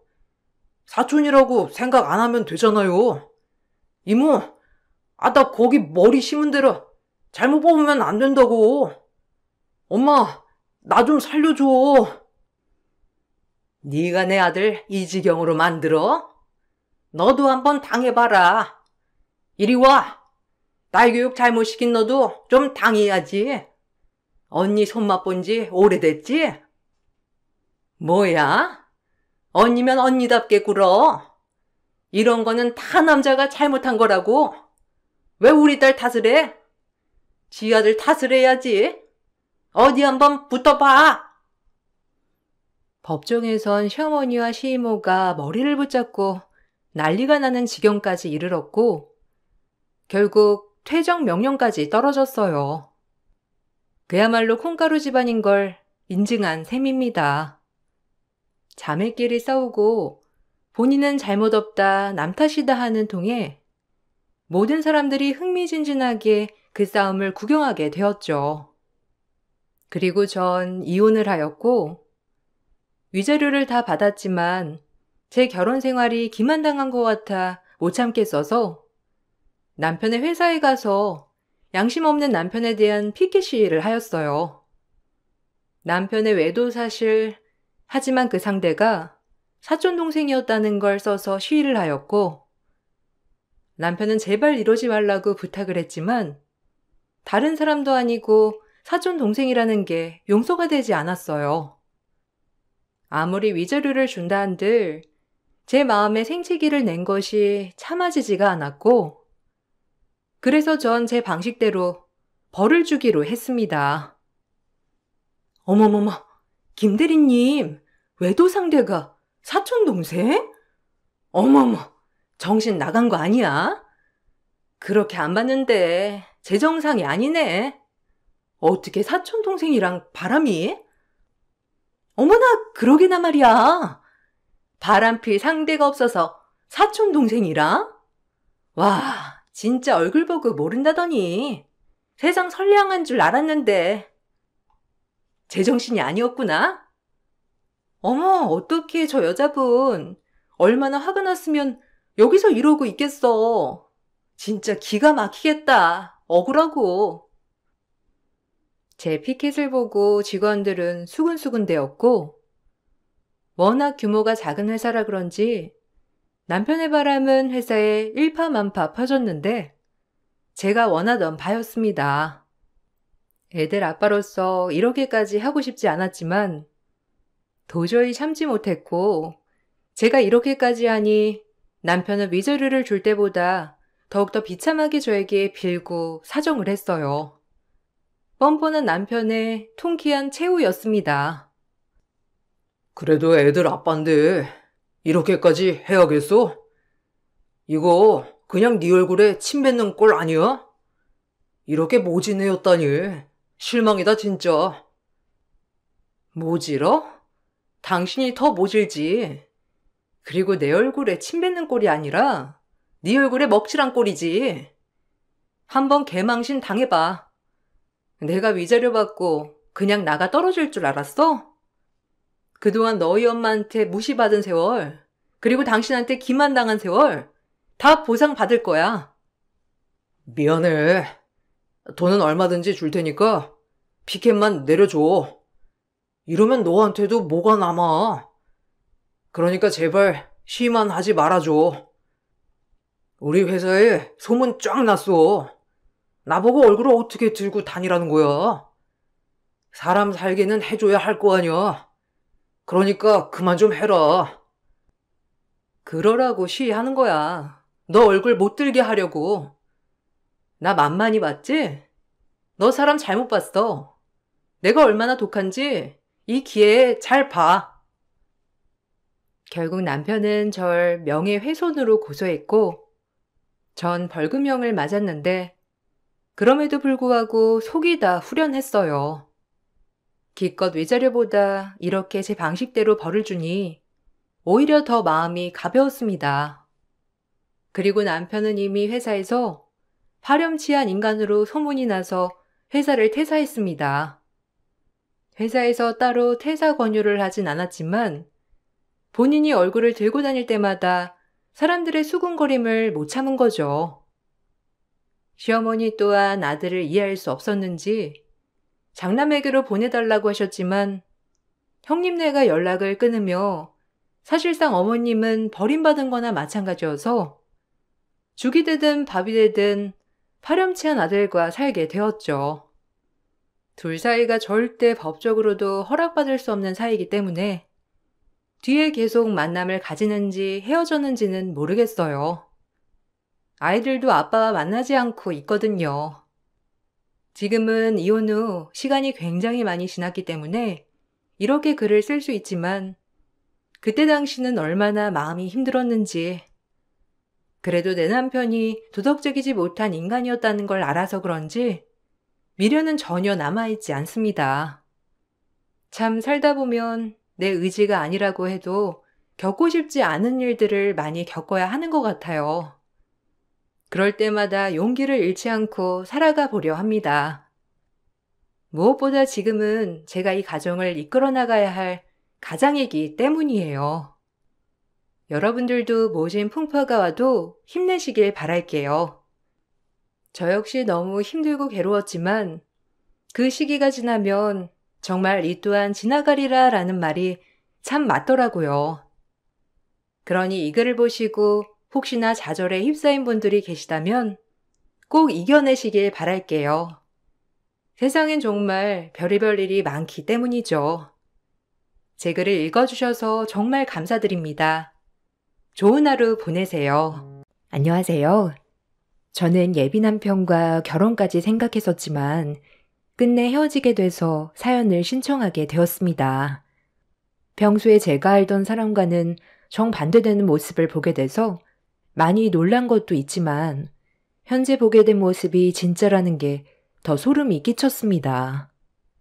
사촌이라고 생각 안 하면 되잖아요. 이모, 나 거기 머리 심은 대로 잘못 뽑으면 안 된다고. 엄마, 나 좀 살려줘. 네가 내 아들 이 지경으로 만들어? 너도 한번 당해봐라. 이리 와. 딸 교육 잘못 시킨 너도 좀 당해야지. 언니 손맛 본 지 오래됐지? 뭐야? 언니면 언니답게 굴어. 이런 거는 다 남자가 잘못한 거라고. 왜 우리 딸 탓을 해? 지 아들 탓을 해야지. 어디 한번 붙어봐. 법정에선 시어머니와 시이모가 머리를 붙잡고 난리가 나는 지경까지 이르렀고 결국 퇴정 명령까지 떨어졌어요. 그야말로 콩가루 집안인 걸 인증한 셈입니다. 자매끼리 싸우고 본인은 잘못 없다 남 탓이다 하는 통에 모든 사람들이 흥미진진하게 그 싸움을 구경하게 되었죠. 그리고 전 이혼을 하였고 위자료를 다 받았지만 제 결혼 생활이 기만당한 것 같아 못 참겠어서 남편의 회사에 가서 양심 없는 남편에 대한 피켓 시위를 하였어요. 남편의 외도 사실, 하지만 그 상대가 사촌 동생이었다는 걸 써서 시위를 하였고 남편은 제발 이러지 말라고 부탁을 했지만 다른 사람도 아니고 사촌 동생이라는 게 용서가 되지 않았어요. 아무리 위자료를 준다 한들 제 마음에 생채기를 낸 것이 참아지지가 않았고 그래서 전 제 방식대로 벌을 주기로 했습니다. 어머머머, 김대리님, 외도 상대가 사촌 동생? 어머머, 정신 나간 거 아니야? 그렇게 안 봤는데 제 정상이 아니네. 어떻게 사촌 동생이랑 바람이? 어머나, 그러게나 말이야. 바람필 상대가 없어서 사촌 동생이랑? 와, 진짜 얼굴 보고 모른다더니 세상 선량한 줄 알았는데 제정신이 아니었구나. 어머, 어떡해 저 여자분. 얼마나 화가 났으면 여기서 이러고 있겠어. 진짜 기가 막히겠다. 억울하고. 제 피켓을 보고 직원들은 수근수근 대었고 워낙 규모가 작은 회사라 그런지 남편의 바람은 회사에 일파만파 퍼졌는데 제가 원하던 바였습니다. 애들 아빠로서 이렇게까지 하고 싶지 않았지만 도저히 참지 못했고 제가 이렇게까지 하니 남편은 위자료를 줄 때보다 더욱더 비참하게 저에게 빌고 사정을 했어요. 뻔뻔한 남편의 통쾌한 최후였습니다. 그래도 애들 아빠인데 이렇게까지 해야겠어? 이거 그냥 네 얼굴에 침 뱉는 꼴 아니야? 이렇게 모진애였다니. 실망이다 진짜. 모질어? 당신이 더 모질지. 그리고 내 얼굴에 침 뱉는 꼴이 아니라 네 얼굴에 먹칠한 꼴이지. 한번 개망신 당해봐. 내가 위자료 받고 그냥 나가 떨어질 줄 알았어? 그동안 너희 엄마한테 무시받은 세월, 그리고 당신한테 기만당한 세월 다 보상받을 거야. 미안해. 돈은 얼마든지 줄 테니까 피켓만 내려줘. 이러면 너한테도 뭐가 남아. 그러니까 제발 시위만 하지 말아줘. 우리 회사에 소문 쫙 났어. 나보고 얼굴을 어떻게 들고 다니라는 거야. 사람 살기는 해줘야 할 거 아니야. 그러니까 그만 좀 해라. 그러라고 시위하는 거야. 너 얼굴 못 들게 하려고. 나 만만히 봤지? 너 사람 잘못 봤어. 내가 얼마나 독한지 이 기회에 잘 봐. 결국 남편은 절 명예훼손으로 고소했고 전 벌금형을 맞았는데 그럼에도 불구하고 속이 다 후련했어요. 기껏 위자료보다 이렇게 제 방식대로 벌을 주니 오히려 더 마음이 가벼웠습니다. 그리고 남편은 이미 회사에서 파렴치한 인간으로 소문이 나서 회사를 퇴사했습니다. 회사에서 따로 퇴사 권유를 하진 않았지만 본인이 얼굴을 들고 다닐 때마다 사람들의 수군거림을 못 참은 거죠. 시어머니 또한 아들을 이해할 수 없었는지 장남에게로 보내달라고 하셨지만 형님네가 연락을 끊으며 사실상 어머님은 버림받은 거나 마찬가지여서 죽이 되든 밥이 되든 파렴치한 아들과 살게 되었죠. 둘 사이가 절대 법적으로도 허락받을 수 없는 사이이기 때문에 뒤에 계속 만남을 가지는지 헤어졌는지는 모르겠어요. 아이들도 아빠와 만나지 않고 있거든요. 지금은 이혼 후 시간이 굉장히 많이 지났기 때문에 이렇게 글을 쓸 수 있지만 그때 당시는 얼마나 마음이 힘들었는지, 그래도 내 남편이 도덕적이지 못한 인간이었다는 걸 알아서 그런지 미련은 전혀 남아있지 않습니다. 참 살다 보면 내 의지가 아니라고 해도 겪고 싶지 않은 일들을 많이 겪어야 하는 것 같아요. 그럴 때마다 용기를 잃지 않고 살아가 보려 합니다. 무엇보다 지금은 제가 이 가정을 이끌어 나가야 할 가장이기 때문이에요. 여러분들도 모진 풍파가 와도 힘내시길 바랄게요. 저 역시 너무 힘들고 괴로웠지만 그 시기가 지나면 정말 이 또한 지나가리라 라는 말이 참 맞더라고요. 그러니 이 글을 보시고 혹시나 좌절에 휩싸인 분들이 계시다면 꼭 이겨내시길 바랄게요. 세상엔 정말 별의별 일이 많기 때문이죠. 제 글을 읽어주셔서 정말 감사드립니다. 좋은 하루 보내세요. 안녕하세요. 저는 예비 남편과 결혼까지 생각했었지만 끝내 헤어지게 돼서 사연을 신청하게 되었습니다. 평소에 제가 알던 사람과는 정반대되는 모습을 보게 돼서 많이 놀란 것도 있지만 현재 보게 된 모습이 진짜라는 게 더 소름이 끼쳤습니다.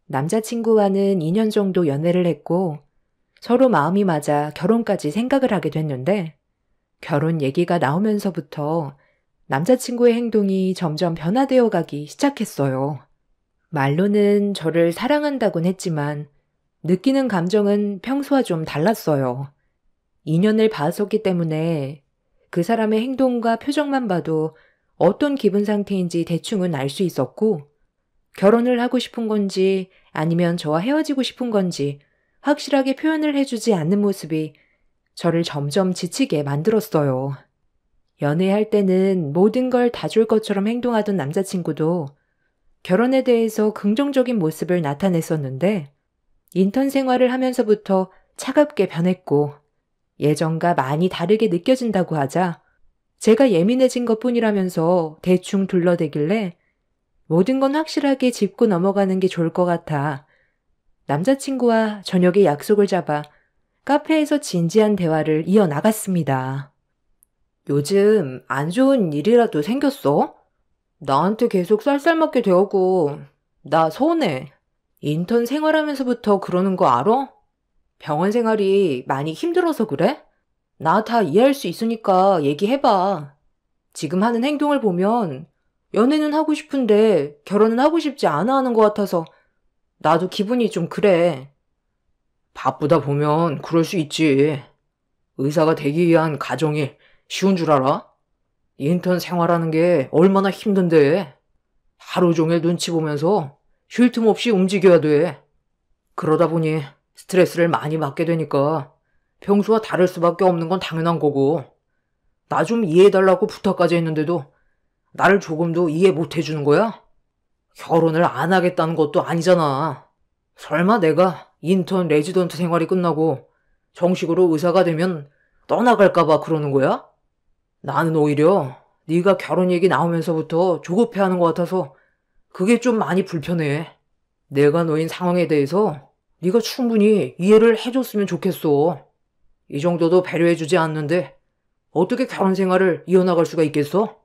남자친구와는 2년 정도 연애를 했고 서로 마음이 맞아 결혼까지 생각을 하게 됐는데 결혼 얘기가 나오면서부터 남자친구의 행동이 점점 변화되어 가기 시작했어요. 말로는 저를 사랑한다곤 했지만 느끼는 감정은 평소와 좀 달랐어요. 2년을 봐왔었기 때문에 그 사람의 행동과 표정만 봐도 어떤 기분 상태인지 대충은 알 수 있었고 결혼을 하고 싶은 건지 아니면 저와 헤어지고 싶은 건지 확실하게 표현을 해주지 않는 모습이 저를 점점 지치게 만들었어요. 연애할 때는 모든 걸 다 줄 것처럼 행동하던 남자친구도 결혼에 대해서 긍정적인 모습을 나타냈었는데 인턴 생활을 하면서부터 차갑게 변했고 예전과 많이 다르게 느껴진다고 하자 제가 예민해진 것뿐이라면서 대충 둘러대길래 모든 건 확실하게 짚고 넘어가는 게 좋을 것 같아 남자친구와 저녁에 약속을 잡아 카페에서 진지한 대화를 이어나갔습니다. 요즘 안 좋은 일이라도 생겼어? 나한테 계속 쌀쌀맞게 대하고 나 서운해. 인턴 생활하면서부터 그러는 거 알아? 병원 생활이 많이 힘들어서 그래? 나 다 이해할 수 있으니까 얘기해봐. 지금 하는 행동을 보면 연애는 하고 싶은데 결혼은 하고 싶지 않아 하는 것 같아서 나도 기분이 좀 그래. 바쁘다 보면 그럴 수 있지. 의사가 되기 위한 가정이 쉬운 줄 알아? 인턴 생활하는 게 얼마나 힘든데. 하루 종일 눈치 보면서 쉴 틈 없이 움직여야 돼. 그러다 보니 스트레스를 많이 받게 되니까 평소와 다를 수밖에 없는 건 당연한 거고 나 좀 이해해달라고 부탁까지 했는데도 나를 조금도 이해 못 해주는 거야? 결혼을 안 하겠다는 것도 아니잖아. 설마 내가 인턴 레지던트 생활이 끝나고 정식으로 의사가 되면 떠나갈까봐 그러는 거야? 나는 오히려 네가 결혼 얘기 나오면서부터 조급해하는 것 같아서 그게 좀 많이 불편해. 내가 놓인 상황에 대해서 네가 충분히 이해를 해줬으면 좋겠어. 이 정도도 배려해주지 않는데 어떻게 결혼 생활을 이어나갈 수가 있겠어?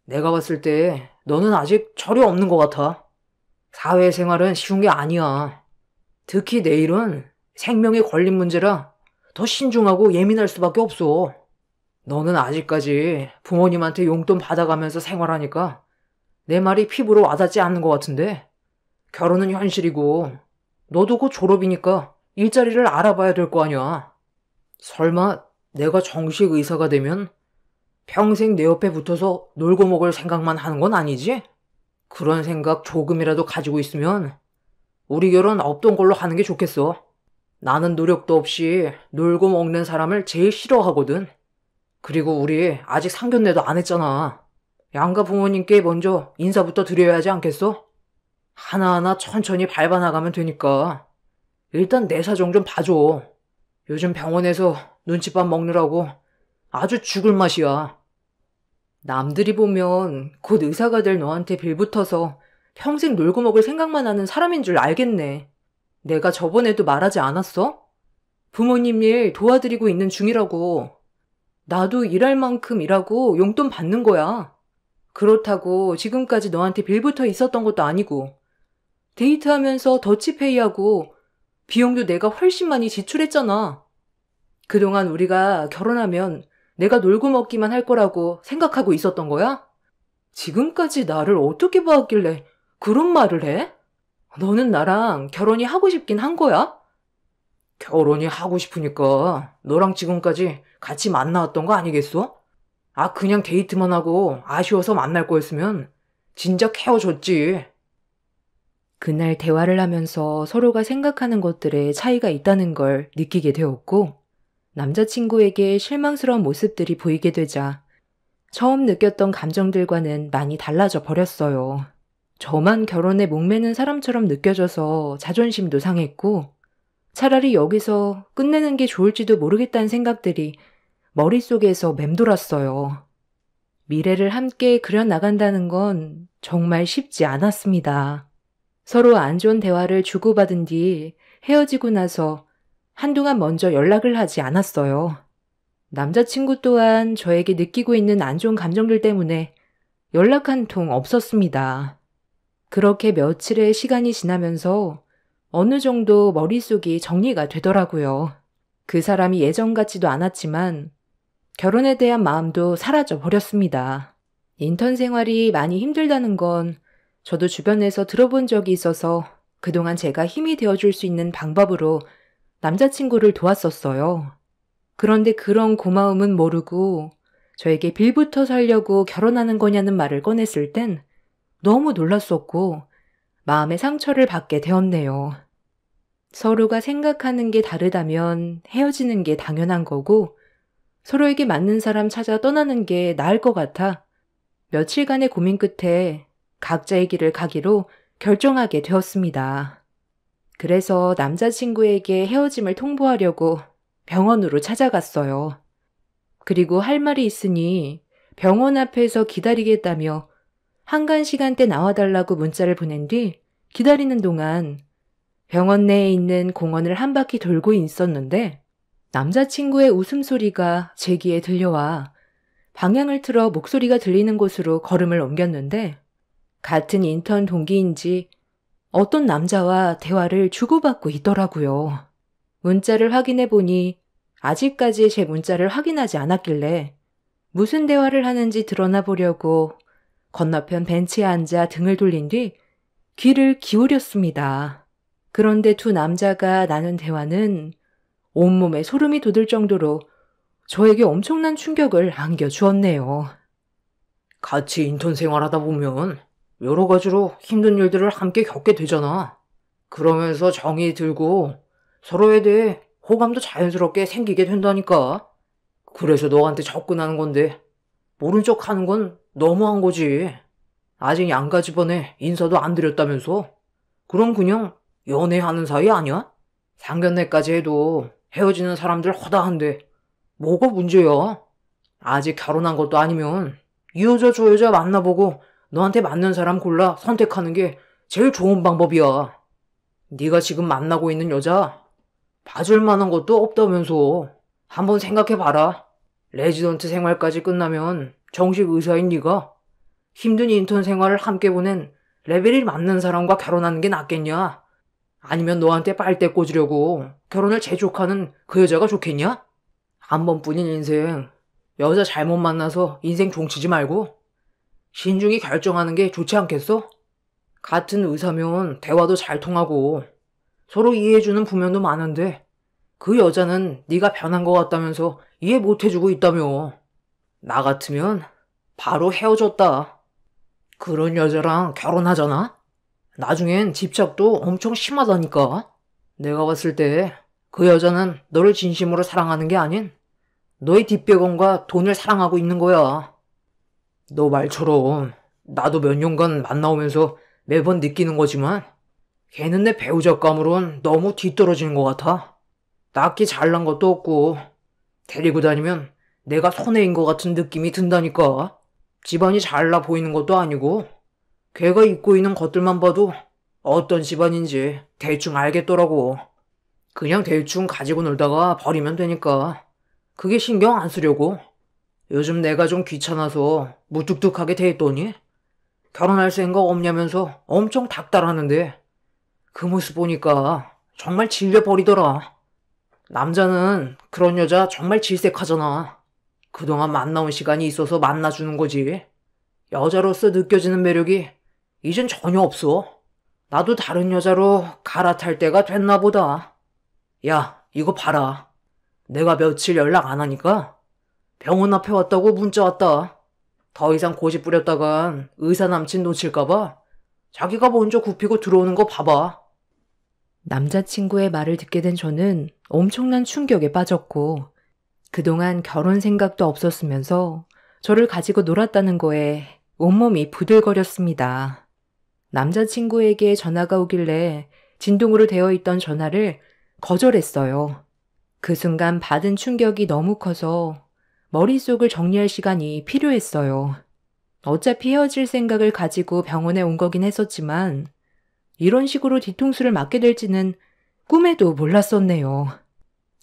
내가 봤을 때 너는 아직 철이 없는 것 같아. 사회생활은 쉬운 게 아니야. 특히 내일은 생명에 걸린 문제라 더 신중하고 예민할 수밖에 없어. 너는 아직까지 부모님한테 용돈 받아가면서 생활하니까 내 말이 피부로 와닿지 않는 것 같은데 결혼은 현실이고 너도 곧 졸업이니까 일자리를 알아봐야 될 거 아니야. 설마 내가 정식 의사가 되면 평생 내 옆에 붙어서 놀고 먹을 생각만 하는 건 아니지? 그런 생각 조금이라도 가지고 있으면 우리 결혼 없던 걸로 하는 게 좋겠어. 나는 노력도 없이 놀고 먹는 사람을 제일 싫어하거든. 그리고 우리 아직 상견례도 안 했잖아. 양가 부모님께 먼저 인사부터 드려야 하지 않겠어? 하나하나 천천히 밟아나가면 되니까 일단 내 사정 좀 봐줘. 요즘 병원에서 눈칫밥 먹느라고 아주 죽을 맛이야. 남들이 보면 곧 의사가 될 너한테 빌붙어서 평생 놀고 먹을 생각만 하는 사람인 줄 알겠네. 내가 저번에도 말하지 않았어? 부모님 일 도와드리고 있는 중이라고. 나도 일할 만큼 일하고 용돈 받는 거야. 그렇다고 지금까지 너한테 빌붙어 있었던 것도 아니고 데이트하면서 더치페이하고 비용도 내가 훨씬 많이 지출했잖아. 그동안 우리가 결혼하면 내가 놀고 먹기만 할 거라고 생각하고 있었던 거야? 지금까지 나를 어떻게 봐왔길래 그런 말을 해? 너는 나랑 결혼이 하고 싶긴 한 거야? 결혼이 하고 싶으니까 너랑 지금까지 같이 만나왔던 거 아니겠어? 아, 그냥 데이트만 하고 아쉬워서 만날 거였으면 진작 헤어졌지. 그날 대화를 하면서 서로가 생각하는 것들에 차이가 있다는 걸 느끼게 되었고, 남자친구에게 실망스러운 모습들이 보이게 되자 처음 느꼈던 감정들과는 많이 달라져 버렸어요. 저만 결혼에 목매는 사람처럼 느껴져서 자존심도 상했고, 차라리 여기서 끝내는 게 좋을지도 모르겠다는 생각들이 머릿속에서 맴돌았어요. 미래를 함께 그려나간다는 건 정말 쉽지 않았습니다. 서로 안 좋은 대화를 주고받은 뒤 헤어지고 나서 한동안 먼저 연락을 하지 않았어요. 남자친구 또한 저에게 느끼고 있는 안 좋은 감정들 때문에 연락 한 통 없었습니다. 그렇게 며칠의 시간이 지나면서 어느 정도 머릿속이 정리가 되더라고요. 그 사람이 예전 같지도 않았지만 결혼에 대한 마음도 사라져 버렸습니다. 인턴 생활이 많이 힘들다는 건 저도 주변에서 들어본 적이 있어서 그동안 제가 힘이 되어줄 수 있는 방법으로 남자친구를 도왔었어요. 그런데 그런 고마움은 모르고 저에게 빌부터 살려고 결혼하는 거냐는 말을 꺼냈을 땐 너무 놀랐었고 마음의 상처를 받게 되었네요. 서로가 생각하는 게 다르다면 헤어지는 게 당연한 거고 서로에게 맞는 사람 찾아 떠나는 게 나을 것 같아 며칠간의 고민 끝에 각자의 길을 가기로 결정하게 되었습니다. 그래서 남자친구에게 헤어짐을 통보하려고 병원으로 찾아갔어요. 그리고 할 말이 있으니 병원 앞에서 기다리겠다며 한간 시간대 나와달라고 문자를 보낸 뒤 기다리는 동안 병원 내에 있는 공원을 한 바퀴 돌고 있었는데 남자친구의 웃음소리가 제 귀에 들려와 방향을 틀어 목소리가 들리는 곳으로 걸음을 옮겼는데 같은 인턴 동기인지 어떤 남자와 대화를 주고받고 있더라고요. 문자를 확인해 보니 아직까지 제 문자를 확인하지 않았길래 무슨 대화를 하는지 드러나 보려고 건너편 벤치에 앉아 등을 돌린 뒤 귀를 기울였습니다. 그런데 두 남자가 나눈 대화는 온몸에 소름이 돋을 정도로 저에게 엄청난 충격을 안겨주었네요. 같이 인턴 생활하다 보면 여러 가지로 힘든 일들을 함께 겪게 되잖아. 그러면서 정이 들고 서로에 대해 호감도 자연스럽게 생기게 된다니까. 그래서 너한테 접근하는 건데 모른 척 하는 건 너무한 거지. 아직 양가 집안에 인사도 안 드렸다면서? 그럼 그냥 연애하는 사이 아니야? 상견례까지 해도 헤어지는 사람들 허다한데 뭐가 문제야? 아직 결혼한 것도 아니면 이 여자 저 여자 만나보고 너한테 맞는 사람 골라 선택하는 게 제일 좋은 방법이야. 네가 지금 만나고 있는 여자 봐줄 만한 것도 없다면서. 한번 생각해봐라. 레지던트 생활까지 끝나면 정식 의사인 네가 힘든 인턴 생활을 함께 보낸 레벨이 맞는 사람과 결혼하는 게 낫겠냐? 아니면 너한테 빨대 꽂으려고 결혼을 재촉하는 그 여자가 좋겠냐? 한 번뿐인 인생, 여자 잘못 만나서 인생 종치지 말고 신중히 결정하는 게 좋지 않겠어? 같은 의사면 대화도 잘 통하고 서로 이해해주는 부면도 많은데 그 여자는 네가 변한 것 같다면서 이해 못해주고 있다며. 나 같으면 바로 헤어졌다. 그런 여자랑 결혼하잖아? 나중엔 집착도 엄청 심하다니까. 내가 봤을 때 그 여자는 너를 진심으로 사랑하는 게 아닌 너의 뒷배경과 돈을 사랑하고 있는 거야. 너 말처럼 나도 몇 년간 만나오면서 매번 느끼는 거지만 걔는 내 배우자감으론 너무 뒤떨어지는 것 같아. 딱히 잘난 것도 없고 데리고 다니면 내가 손해인 것 같은 느낌이 든다니까. 집안이 잘나 보이는 것도 아니고 걔가 입고 있는 것들만 봐도 어떤 집안인지 대충 알겠더라고. 그냥 대충 가지고 놀다가 버리면 되니까 그게 신경 안 쓰려고. 요즘 내가 좀 귀찮아서 무뚝뚝하게 대했더니 결혼할 생각 없냐면서 엄청 닥달하는데 그 모습 보니까 정말 질려버리더라. 남자는 그런 여자 정말 질색하잖아. 그동안 만나온 시간이 있어서 만나주는 거지. 여자로서 느껴지는 매력이 이젠 전혀 없어. 나도 다른 여자로 갈아탈 때가 됐나 보다. 야, 이거 봐라. 내가 며칠 연락 안 하니까 병원 앞에 왔다고 문자 왔다. 더 이상 고집 부렸다간 의사 남친 놓칠까봐 자기가 먼저 굽히고 들어오는 거 봐봐. 남자친구의 말을 듣게 된 저는 엄청난 충격에 빠졌고 그동안 결혼 생각도 없었으면서 저를 가지고 놀았다는 거에 온몸이 부들거렸습니다. 남자친구에게 전화가 오길래 진동으로 되어 있던 전화를 거절했어요. 그 순간 받은 충격이 너무 커서 머릿속을 정리할 시간이 필요했어요. 어차피 헤어질 생각을 가지고 병원에 온 거긴 했었지만 이런 식으로 뒤통수를 맞게 될지는 꿈에도 몰랐었네요.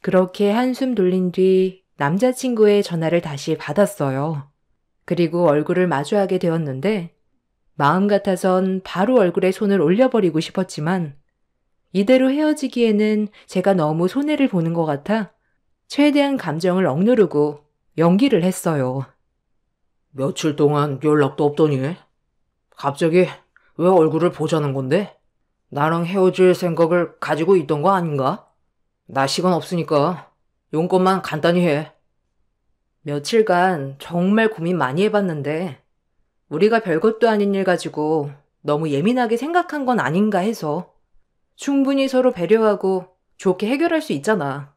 그렇게 한숨 돌린 뒤 남자친구의 전화를 다시 받았어요. 그리고 얼굴을 마주하게 되었는데 마음 같아선 바로 얼굴에 손을 올려버리고 싶었지만 이대로 헤어지기에는 제가 너무 손해를 보는 것 같아 최대한 감정을 억누르고 연기를 했어요. 며칠 동안 연락도 없더니 갑자기 왜 얼굴을 보자는 건데? 나랑 헤어질 생각을 가지고 있던 거 아닌가? 나 시간 없으니까 용건만 간단히 해. 며칠간 정말 고민 많이 해봤는데 우리가 별것도 아닌 일 가지고 너무 예민하게 생각한 건 아닌가 해서 충분히 서로 배려하고 좋게 해결할 수 있잖아.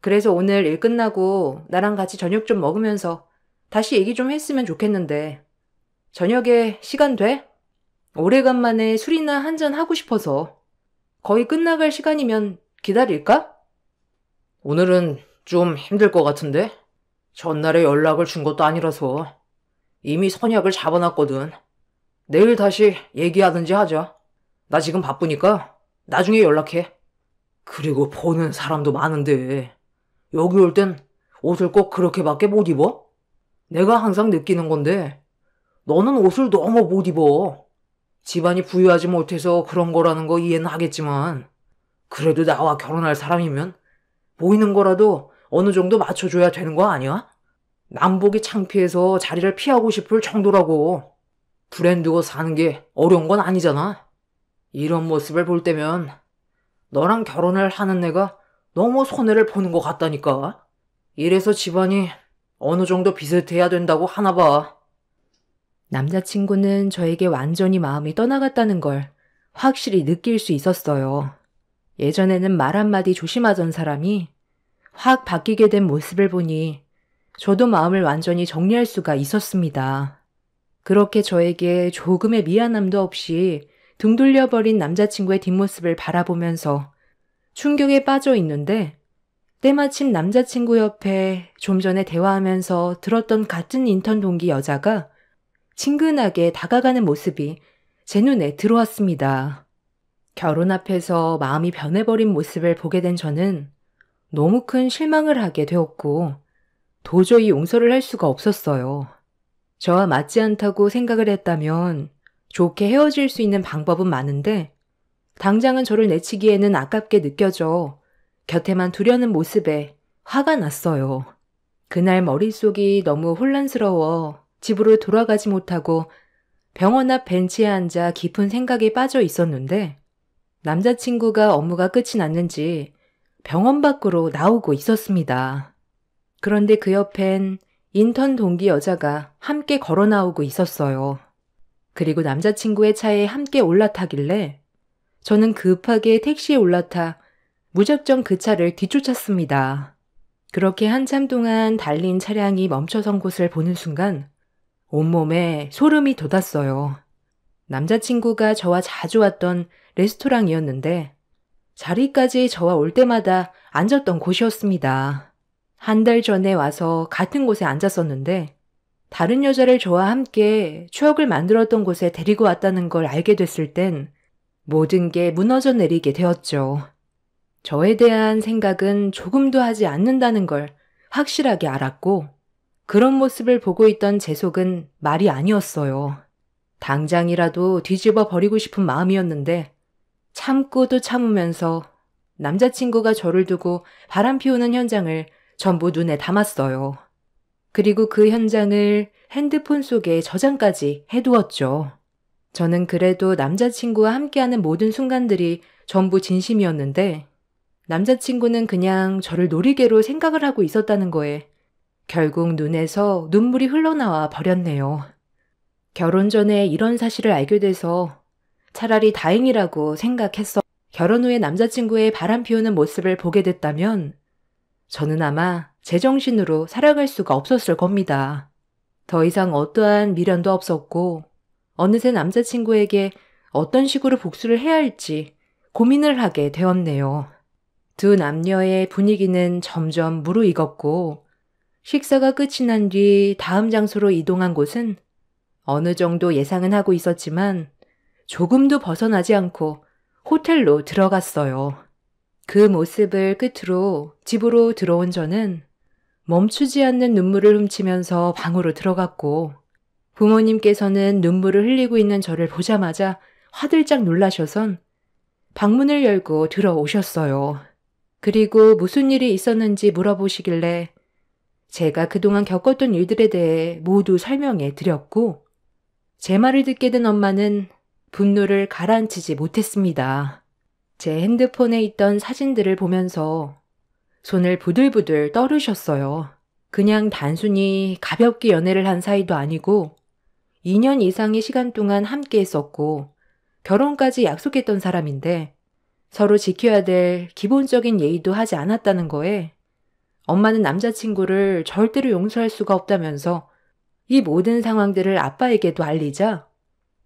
그래서 오늘 일 끝나고 나랑 같이 저녁 좀 먹으면서 다시 얘기 좀 했으면 좋겠는데 저녁에 시간 돼? 오래간만에 술이나 한잔 하고 싶어서. 거의 끝나갈 시간이면 기다릴까? 오늘은 좀 힘들 것 같은데? 전날에 연락을 준 것도 아니라서 이미 선약을 잡아놨거든. 내일 다시 얘기하든지 하자. 나 지금 바쁘니까 나중에 연락해. 그리고 보는 사람도 많은데 여기 올 땐 옷을 꼭 그렇게밖에 못 입어? 내가 항상 느끼는 건데 너는 옷을 너무 못 입어. 집안이 부유하지 못해서 그런 거라는 거 이해는 하겠지만 그래도 나와 결혼할 사람이면 보이는 거라도 어느 정도 맞춰줘야 되는 거 아니야? 남보기 창피해서 자리를 피하고 싶을 정도라고. 브랜드 옷 사는 게 어려운 건 아니잖아. 이런 모습을 볼 때면 너랑 결혼을 하는 내가 너무 손해를 보는 것 같다니까. 이래서 집안이 어느 정도 비슷해야 된다고 하나 봐. 남자친구는 저에게 완전히 마음이 떠나갔다는 걸 확실히 느낄 수 있었어요. 예전에는 말 한마디 조심하던 사람이 확 바뀌게 된 모습을 보니 저도 마음을 완전히 정리할 수가 있었습니다. 그렇게 저에게 조금의 미안함도 없이 등 돌려버린 남자친구의 뒷모습을 바라보면서 충격에 빠져 있는데 때마침 남자친구 옆에 좀 전에 대화하면서 들었던 같은 인턴 동기 여자가 친근하게 다가가는 모습이 제 눈에 들어왔습니다. 결혼 앞에서 마음이 변해버린 모습을 보게 된 저는 너무 큰 실망을 하게 되었고 도저히 용서를 할 수가 없었어요. 저와 맞지 않다고 생각을 했다면 좋게 헤어질 수 있는 방법은 많은데 당장은 저를 내치기에는 아깝게 느껴져 곁에만 두려는 모습에 화가 났어요. 그날 머릿속이 너무 혼란스러워 집으로 돌아가지 못하고 병원 앞 벤치에 앉아 깊은 생각에 빠져 있었는데 남자친구가 업무가 끝이 났는지 병원 밖으로 나오고 있었습니다. 그런데 그 옆엔 인턴 동기 여자가 함께 걸어 나오고 있었어요. 그리고 남자친구의 차에 함께 올라타길래 저는 급하게 택시에 올라타 무작정 그 차를 뒤쫓았습니다. 그렇게 한참 동안 달린 차량이 멈춰선 곳을 보는 순간 온몸에 소름이 돋았어요. 남자친구가 저와 자주 왔던 레스토랑이었는데 자리까지 저와 올 때마다 앉았던 곳이었습니다. 한 달 전에 와서 같은 곳에 앉았었는데 다른 여자를 저와 함께 추억을 만들었던 곳에 데리고 왔다는 걸 알게 됐을 땐 모든 게 무너져 내리게 되었죠. 저에 대한 생각은 조금도 하지 않는다는 걸 확실하게 알았고 그런 모습을 보고 있던 제 속은 말이 아니었어요. 당장이라도 뒤집어 버리고 싶은 마음이었는데 참고 또 참으면서 남자친구가 저를 두고 바람 피우는 현장을 전부 눈에 담았어요. 그리고 그 현장을 핸드폰 속에 저장까지 해두었죠. 저는 그래도 남자친구와 함께하는 모든 순간들이 전부 진심이었는데 남자친구는 그냥 저를 놀이개로 생각을 하고 있었다는 거에 결국 눈에서 눈물이 흘러나와 버렸네요. 결혼 전에 이런 사실을 알게 돼서 차라리 다행이라고 생각했어. 결혼 후에 남자친구의 바람 피우는 모습을 보게 됐다면 저는 아마 제정신으로 살아갈 수가 없었을 겁니다. 더 이상 어떠한 미련도 없었고 어느새 남자친구에게 어떤 식으로 복수를 해야 할지 고민을 하게 되었네요. 두 남녀의 분위기는 점점 무르익었고 식사가 끝이 난 뒤 다음 장소로 이동한 곳은 어느 정도 예상은 하고 있었지만 조금도 벗어나지 않고 호텔로 들어갔어요. 그 모습을 끝으로 집으로 들어온 저는 멈추지 않는 눈물을 훔치면서 방으로 들어갔고 부모님께서는 눈물을 흘리고 있는 저를 보자마자 화들짝 놀라셔선 방문을 열고 들어오셨어요. 그리고 무슨 일이 있었는지 물어보시길래 제가 그동안 겪었던 일들에 대해 모두 설명해 드렸고 제 말을 듣게 된 엄마는 분노를 가라앉히지 못했습니다. 제 핸드폰에 있던 사진들을 보면서 손을 부들부들 떨으셨어요. 그냥 단순히 가볍게 연애를 한 사이도 아니고 2년 이상의 시간 동안 함께 했었고 결혼까지 약속했던 사람인데 서로 지켜야 될 기본적인 예의도 하지 않았다는 거에 엄마는 남자친구를 절대로 용서할 수가 없다면서 이 모든 상황들을 아빠에게도 알리자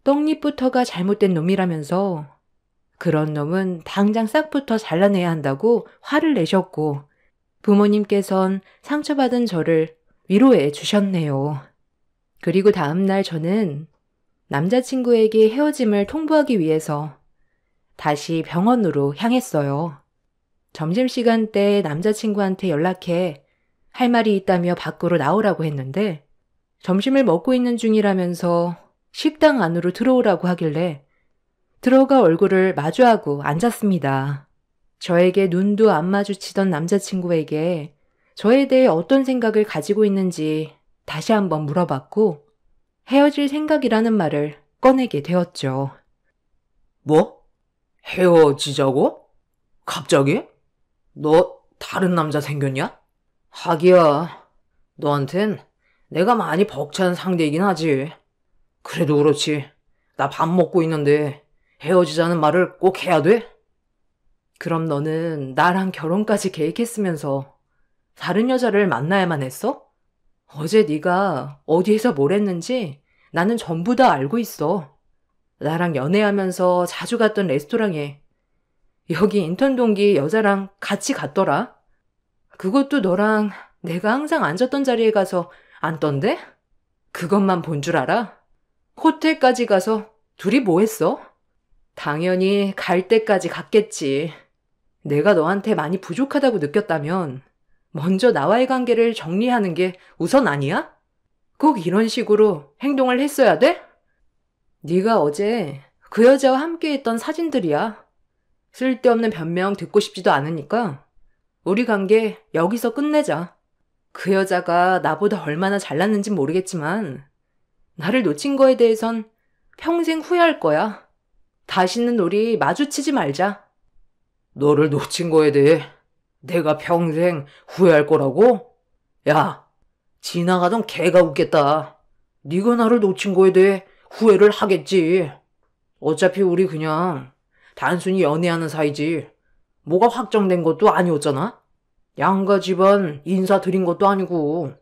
떡잎부터가 잘못된 놈이라면서 그런 놈은 당장 싹부터 잘라내야 한다고 화를 내셨고 부모님께선 상처받은 저를 위로해 주셨네요. 그리고 다음날 저는 남자친구에게 헤어짐을 통보하기 위해서 다시 병원으로 향했어요. 점심시간 때 남자친구한테 연락해 할 말이 있다며 밖으로 나오라고 했는데 점심을 먹고 있는 중이라면서 식당 안으로 들어오라고 하길래 들어가 얼굴을 마주하고 앉았습니다. 저에게 눈도 안 마주치던 남자친구에게 저에 대해 어떤 생각을 가지고 있는지 다시 한번 물어봤고 헤어질 생각이라는 말을 꺼내게 되었죠. 뭐? 헤어지자고? 갑자기? 너 다른 남자 생겼냐? 하기야, 너한텐 내가 많이 벅찬 상대이긴 하지. 그래도 그렇지. 나 밥 먹고 있는데 헤어지자는 말을 꼭 해야 돼? 그럼 너는 나랑 결혼까지 계획했으면서 다른 여자를 만나야만 했어? 어제 네가 어디에서 뭘 했는지 나는 전부 다 알고 있어. 나랑 연애하면서 자주 갔던 레스토랑에 여기 인턴 동기 여자랑 같이 갔더라. 그것도 너랑 내가 항상 앉았던 자리에 가서 앉던데? 그것만 본 줄 알아? 호텔까지 가서 둘이 뭐 했어? 당연히 갈 때까지 갔겠지. 내가 너한테 많이 부족하다고 느꼈다면 먼저 나와의 관계를 정리하는 게 우선 아니야? 꼭 이런 식으로 행동을 했어야 돼? 네가 어제 그 여자와 함께 했던 사진들이야. 쓸데없는 변명 듣고 싶지도 않으니까 우리 관계 여기서 끝내자. 그 여자가 나보다 얼마나 잘났는지 모르겠지만 나를 놓친 거에 대해선 평생 후회할 거야. 다시는 우리 마주치지 말자. 너를 놓친 거에 대해 내가 평생 후회할 거라고? 야, 지나가던 개가 웃겠다. 네가 나를 놓친 거에 대해 후회를 하겠지. 어차피 우리 그냥 단순히 연애하는 사이지 뭐가 확정된 것도 아니었잖아. 양가 집안 인사드린 것도 아니고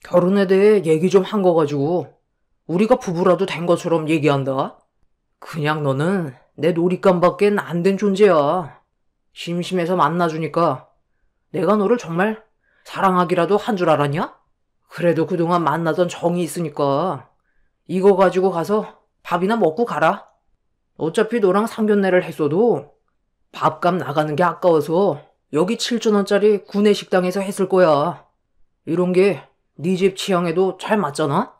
결혼에 대해 얘기 좀 한 거 가지고 우리가 부부라도 된 것처럼 얘기한다. 그냥 너는 내 놀잇감밖엔 안 된 존재야. 심심해서 만나주니까 내가 너를 정말 사랑하기라도 한 줄 알았냐? 그래도 그동안 만나던 정이 있으니까 이거 가지고 가서 밥이나 먹고 가라. 어차피 너랑 상견례를 했어도 밥값 나가는 게 아까워서 여기 7,000원짜리 구내식당에서 했을 거야. 이런 게 네 집 취향에도 잘 맞잖아?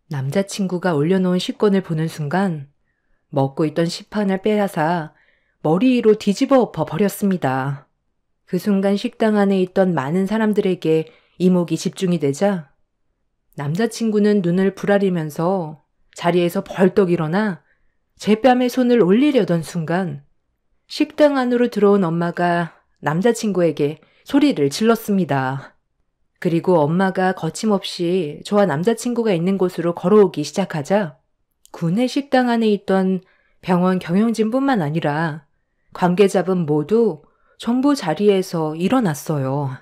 남자친구가 올려놓은 식권을 보는 순간 먹고 있던 식판을 빼앗아 머리 위로 뒤집어 엎어 버렸습니다. 그 순간 식당 안에 있던 많은 사람들에게 이목이 집중이 되자 남자친구는 눈을 부라리면서 자리에서 벌떡 일어나 제 뺨에 손을 올리려던 순간 식당 안으로 들어온 엄마가 남자친구에게 소리를 질렀습니다. 그리고 엄마가 거침없이 저와 남자친구가 있는 곳으로 걸어오기 시작하자 구내 식당 안에 있던 병원 경영진뿐만 아니라 관계자분 모두 전부 자리에서 일어났어요.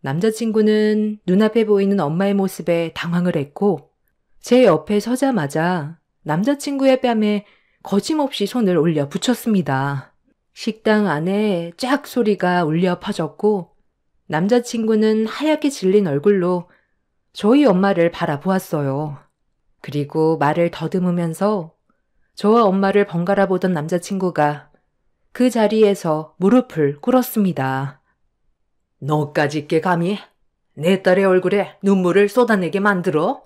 남자친구는 눈앞에 보이는 엄마의 모습에 당황을 했고 제 옆에 서자마자 남자친구의 뺨에 거침없이 손을 올려 붙였습니다. 식당 안에 쫙 소리가 울려 퍼졌고 남자친구는 하얗게 질린 얼굴로 저희 엄마를 바라보았어요. 그리고 말을 더듬으면서 저와 엄마를 번갈아 보던 남자친구가 그 자리에서 무릎을 꿇었습니다. 너까짓 게 감히 내 딸의 얼굴에 눈물을 쏟아내게 만들어?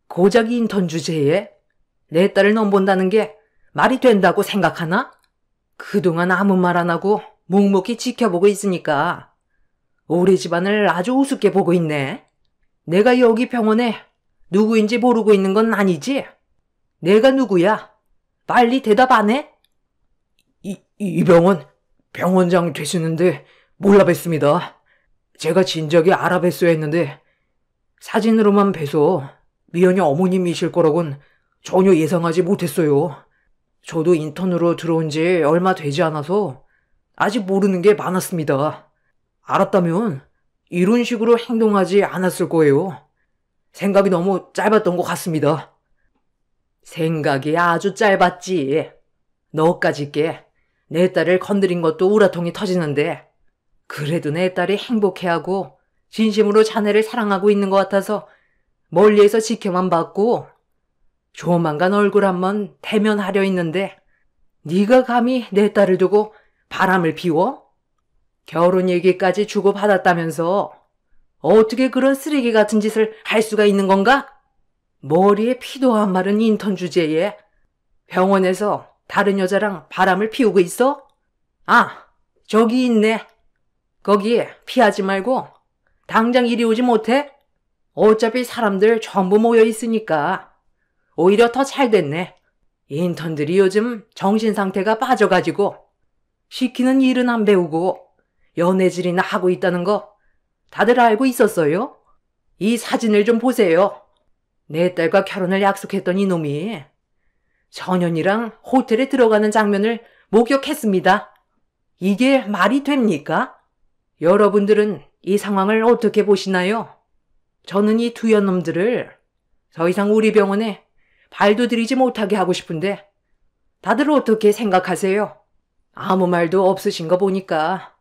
고작 인턴 주제에 내 딸을 넘본다는 게 말이 된다고 생각하나? 그동안 아무 말 안 하고 묵묵히 지켜보고 있으니까 우리 집안을 아주 우습게 보고 있네. 내가 여기 병원에 누구인지 모르고 있는 건 아니지? 내가 누구야? 빨리 대답 안 해? 이 병원장 되시는데 몰라 뵀습니다. 제가 진작에 알아뵀어야 했는데 사진으로만 뵈서 미연이 어머님이실 거라곤 전혀 예상하지 못했어요. 저도 인턴으로 들어온 지 얼마 되지 않아서 아직 모르는 게 많았습니다. 알았다면 이런 식으로 행동하지 않았을 거예요. 생각이 너무 짧았던 것 같습니다. 생각이 아주 짧았지. 너까짓 게 내 딸을 건드린 것도 우라통이 터지는데 그래도 내 딸이 행복해하고 진심으로 자네를 사랑하고 있는 것 같아서 멀리에서 지켜만 봤고 조만간 얼굴 한번 대면하려 했는데 네가 감히 내 딸을 두고 바람을 피워? 결혼 얘기까지 주고받았다면서 어떻게 그런 쓰레기 같은 짓을 할 수가 있는 건가? 머리에 피도 안 마른 인턴 주제에 병원에서 다른 여자랑 바람을 피우고 있어? 아, 저기 있네. 거기 피하지 말고 당장 이리 오지 못해? 어차피 사람들 전부 모여 있으니까 오히려 더 잘 됐네. 인턴들이 요즘 정신 상태가 빠져가지고 시키는 일은 안 배우고 연애질이나 하고 있다는 거 다들 알고 있었어요? 이 사진을 좀 보세요. 내 딸과 결혼을 약속했던 이놈이 전현이랑 호텔에 들어가는 장면을 목격했습니다. 이게 말이 됩니까? 여러분들은 이 상황을 어떻게 보시나요? 저는 이 두 연놈들을 더 이상 우리 병원에 발도 들이지 못하게 하고 싶은데 다들 어떻게 생각하세요? 아무 말도 없으신 거 보니까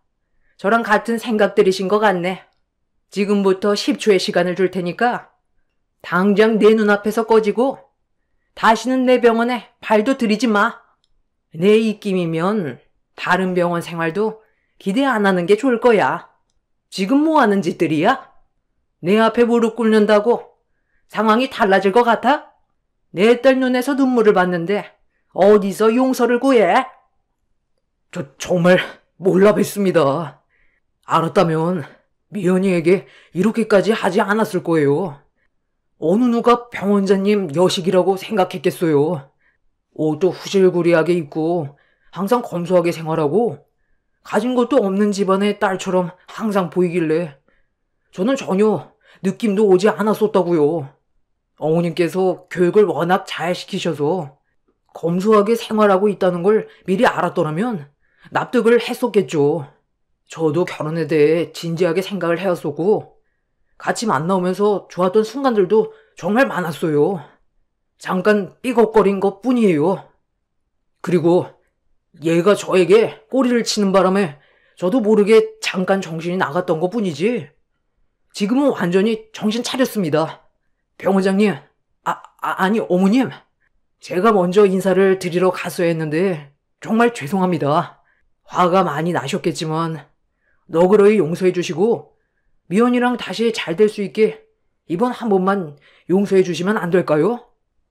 저랑 같은 생각들이신 것 같네. 지금부터 10초의 시간을 줄 테니까 당장 내 눈앞에서 꺼지고 다시는 내 병원에 발도 들이지 마. 내 입김이면 다른 병원 생활도 기대 안 하는 게 좋을 거야. 지금 뭐 하는 짓들이야? 내 앞에 무릎 꿇는다고 상황이 달라질 것 같아? 내 딸 눈에서 눈물을 봤는데 어디서 용서를 구해? 정말 몰라 뵀습니다. 알았다면 미연이에게 이렇게까지 하지 않았을 거예요. 어느 누가 병원장님 여식이라고 생각했겠어요. 옷도 후질구리하게 입고 항상 검소하게 생활하고 가진 것도 없는 집안의 딸처럼 항상 보이길래 저는 전혀 느낌도 오지 않았었다고요. 어머님께서 교육을 워낙 잘 시키셔서 검소하게 생활하고 있다는 걸 미리 알았더라면 납득을 했었겠죠. 저도 결혼에 대해 진지하게 생각을 해왔었고 같이 만나오면서 좋았던 순간들도 정말 많았어요. 잠깐 삐걱거린 것 뿐이에요. 그리고 얘가 저에게 꼬리를 치는 바람에 저도 모르게 잠깐 정신이 나갔던 것 뿐이지 지금은 완전히 정신 차렸습니다. 병원장님, 아니 어머님, 제가 먼저 인사를 드리러 갔어야 했는데 정말 죄송합니다. 화가 많이 나셨겠지만 너그러이 용서해 주시고 미연이랑 다시 잘 될 수 있게 이번 한 번만 용서해 주시면 안 될까요?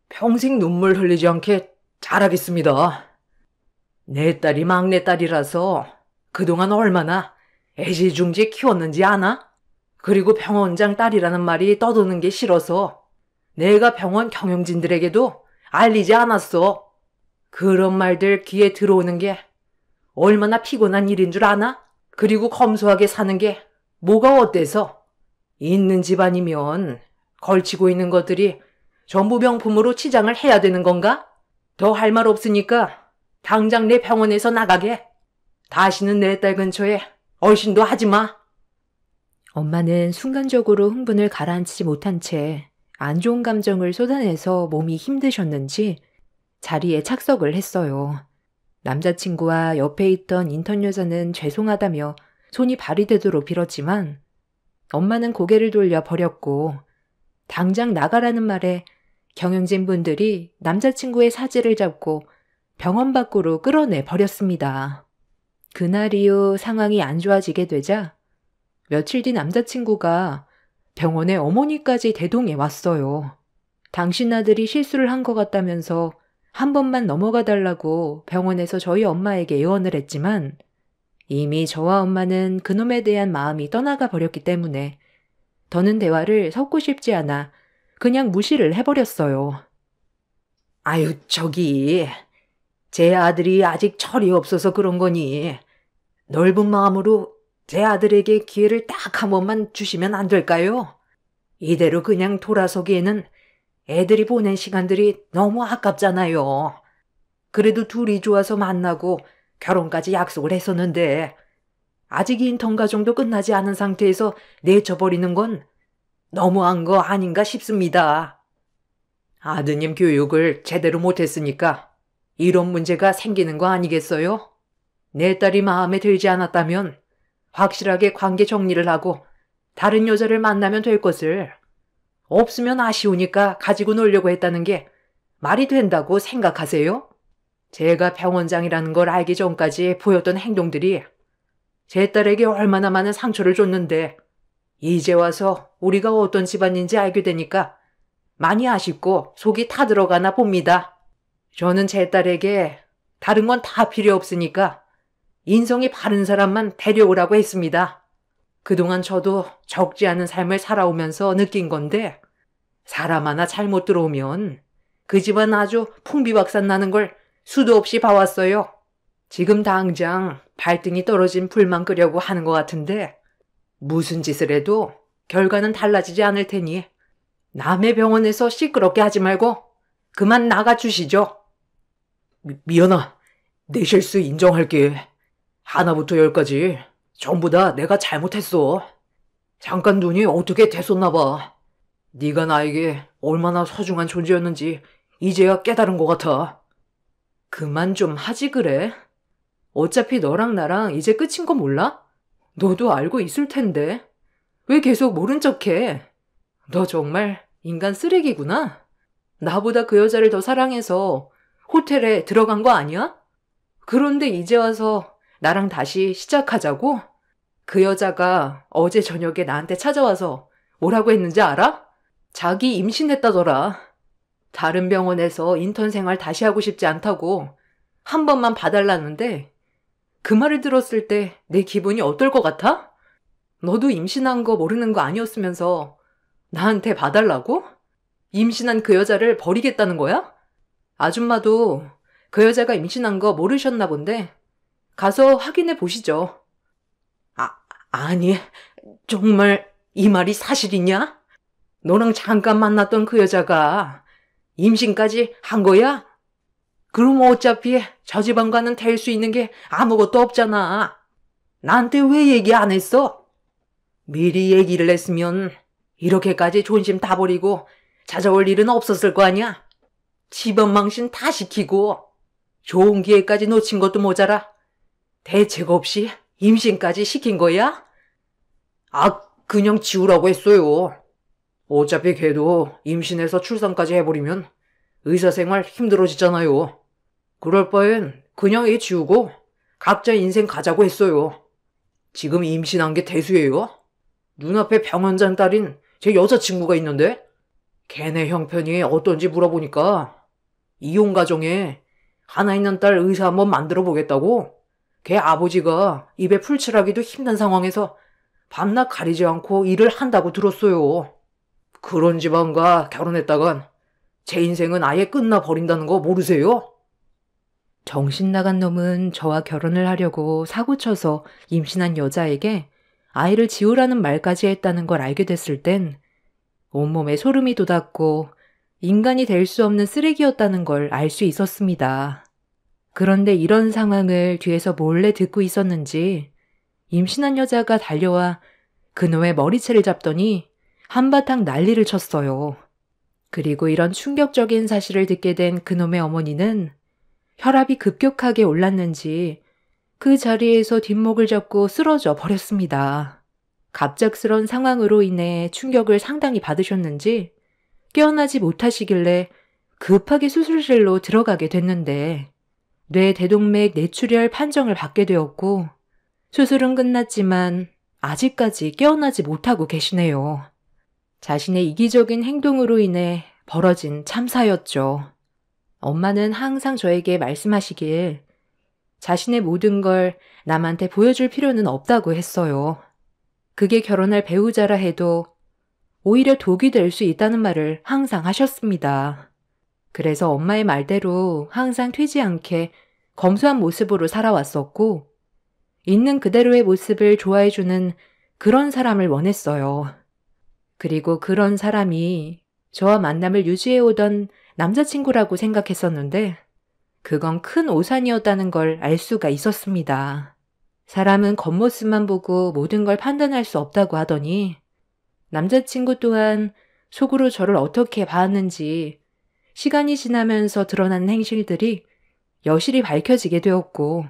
평생 눈물 흘리지 않게 잘하겠습니다. 내 딸이 막내딸이라서 그동안 얼마나 애지중지 키웠는지 아나? 그리고 병원장 딸이라는 말이 떠도는 게 싫어서 내가 병원 경영진들에게도 알리지 않았어. 그런 말들 귀에 들어오는 게 얼마나 피곤한 일인 줄 아나? 그리고 검소하게 사는 게 뭐가 어때서? 있는 집안이면 걸치고 있는 것들이 전부 명품으로 치장을 해야 되는 건가? 더 할 말 없으니까 당장 내 병원에서 나가게. 다시는 내 딸 근처에 얼씬도 하지 마. 엄마는 순간적으로 흥분을 가라앉히지 못한 채 안 좋은 감정을 쏟아내서 몸이 힘드셨는지 자리에 착석을 했어요. 남자친구와 옆에 있던 인턴 여자는 죄송하다며 손이 발이 되도록 빌었지만 엄마는 고개를 돌려 버렸고 당장 나가라는 말에 경영진 분들이 남자친구의 사지를 잡고 병원 밖으로 끌어내 버렸습니다. 그날 이후 상황이 안 좋아지게 되자 며칠 뒤 남자친구가 병원에 어머니까지 대동해 왔어요. 당신 아들이 실수를 한 것 같다면서 한 번만 넘어가 달라고 병원에서 저희 엄마에게 애원을 했지만 이미 저와 엄마는 그놈에 대한 마음이 떠나가 버렸기 때문에 더는 대화를 섞고 싶지 않아 그냥 무시를 해버렸어요. 아유, 제 아들이 아직 철이 없어서 그런 거니 넓은 마음으로 제 아들에게 기회를 딱 한 번만 주시면 안 될까요? 이대로 그냥 돌아서기에는 애들이 보낸 시간들이 너무 아깝잖아요. 그래도 둘이 좋아서 만나고 결혼까지 약속을 했었는데 아직 인턴 과정도 끝나지 않은 상태에서 내쳐버리는 건 너무한 거 아닌가 싶습니다. 아드님 교육을 제대로 못했으니까 이런 문제가 생기는 거 아니겠어요? 내 딸이 마음에 들지 않았다면 확실하게 관계 정리를 하고 다른 여자를 만나면 될 것을 없으면 아쉬우니까 가지고 놀려고 했다는 게 말이 된다고 생각하세요? 제가 병원장이라는 걸 알기 전까지 보였던 행동들이 제 딸에게 얼마나 많은 상처를 줬는데 이제 와서 우리가 어떤 집안인지 알게 되니까 많이 아쉽고 속이 타들어가나 봅니다. 저는 제 딸에게 다른 건 다 필요 없으니까 인성이 바른 사람만 데려오라고 했습니다. 그동안 저도 적지 않은 삶을 살아오면서 느낀 건데 사람 하나 잘못 들어오면 그 집안 아주 풍비박산 나는 걸 수도 없이 봐왔어요. 지금 당장 발등이 떨어진 불만 끄려고 하는 것 같은데 무슨 짓을 해도 결과는 달라지지 않을 테니 남의 병원에서 시끄럽게 하지 말고 그만 나가주시죠. 미연아, 내 실수 인정할게. 하나부터 열까지 전부 다 내가 잘못했어. 잠깐 눈이 어떻게 됐었나 봐. 네가 나에게 얼마나 소중한 존재였는지 이제야 깨달은 것 같아. 그만 좀 하지 그래? 어차피 너랑 나랑 이제 끝인 거 몰라? 너도 알고 있을 텐데. 왜 계속 모른 척해? 너 정말 인간 쓰레기구나. 나보다 그 여자를 더 사랑해서 호텔에 들어간 거 아니야? 그런데 이제 와서 나랑 다시 시작하자고? 그 여자가 어제 저녁에 나한테 찾아와서 뭐라고 했는지 알아? 자기 임신했다더라. 다른 병원에서 인턴 생활 다시 하고 싶지 않다고 한 번만 봐달라는데 그 말을 들었을 때 내 기분이 어떨 것 같아? 너도 임신한 거 모르는 거 아니었으면서 나한테 봐달라고? 임신한 그 여자를 버리겠다는 거야? 아줌마도 그 여자가 임신한 거 모르셨나 본데 가서 확인해 보시죠. 아니, 정말 이 말이 사실이냐? 너랑 잠깐 만났던 그 여자가 임신까지 한 거야? 그럼 어차피 저 집안과는 될 수 있는 게 아무것도 없잖아. 나한테 왜 얘기 안 했어? 미리 얘기를 했으면 이렇게까지 존심 다 버리고 찾아올 일은 없었을 거 아니야? 집안 망신 다 시키고 좋은 기회까지 놓친 것도 모자라 대책 없이 임신까지 시킨 거야? 그냥 지우라고 했어요. 어차피 걔도 임신해서 출산까지 해버리면 의사생활 힘들어지잖아요. 그럴 바엔 그냥 애 지우고 각자 인생 가자고 했어요. 지금 임신한 게 대수예요? 눈앞에 병원장 딸인 제 여자친구가 있는데 걔네 형편이 어떤지 물어보니까 이혼 가정에 하나 있는 딸 의사 한번 만들어 보겠다고 걔 아버지가 입에 풀칠하기도 힘든 상황에서 밤낮 가리지 않고 일을 한다고 들었어요. 그런 집안과 결혼했다간 제 인생은 아예 끝나버린다는 거 모르세요? 정신 나간 놈은 저와 결혼을 하려고 사고쳐서 임신한 여자에게 아이를 지우라는 말까지 했다는 걸 알게 됐을 땐 온몸에 소름이 돋았고 인간이 될 수 없는 쓰레기였다는 걸 알 수 있었습니다. 그런데 이런 상황을 뒤에서 몰래 듣고 있었는지 임신한 여자가 달려와 그놈의 머리채를 잡더니 한바탕 난리를 쳤어요. 그리고 이런 충격적인 사실을 듣게 된 그놈의 어머니는 혈압이 급격하게 올랐는지 그 자리에서 뒷목을 잡고 쓰러져 버렸습니다. 갑작스런 상황으로 인해 충격을 상당히 받으셨는지 깨어나지 못하시길래 급하게 수술실로 들어가게 됐는데 뇌대동맥 뇌출혈 판정을 받게 되었고 수술은 끝났지만 아직까지 깨어나지 못하고 계시네요. 자신의 이기적인 행동으로 인해 벌어진 참사였죠. 엄마는 항상 저에게 말씀하시길 자신의 모든 걸 남한테 보여줄 필요는 없다고 했어요. 그게 결혼할 배우자라 해도 오히려 독이 될 수 있다는 말을 항상 하셨습니다. 그래서 엄마의 말대로 항상 튀지 않게 검소한 모습으로 살아왔었고 있는 그대로의 모습을 좋아해주는 그런 사람을 원했어요. 그리고 그런 사람이 저와 만남을 유지해오던 남자친구라고 생각했었는데 그건 큰 오산이었다는 걸 알 수가 있었습니다. 사람은 겉모습만 보고 모든 걸 판단할 수 없다고 하더니 남자친구 또한 속으로 저를 어떻게 봤는지 시간이 지나면서 드러난 행실들이 여실히 밝혀지게 되었고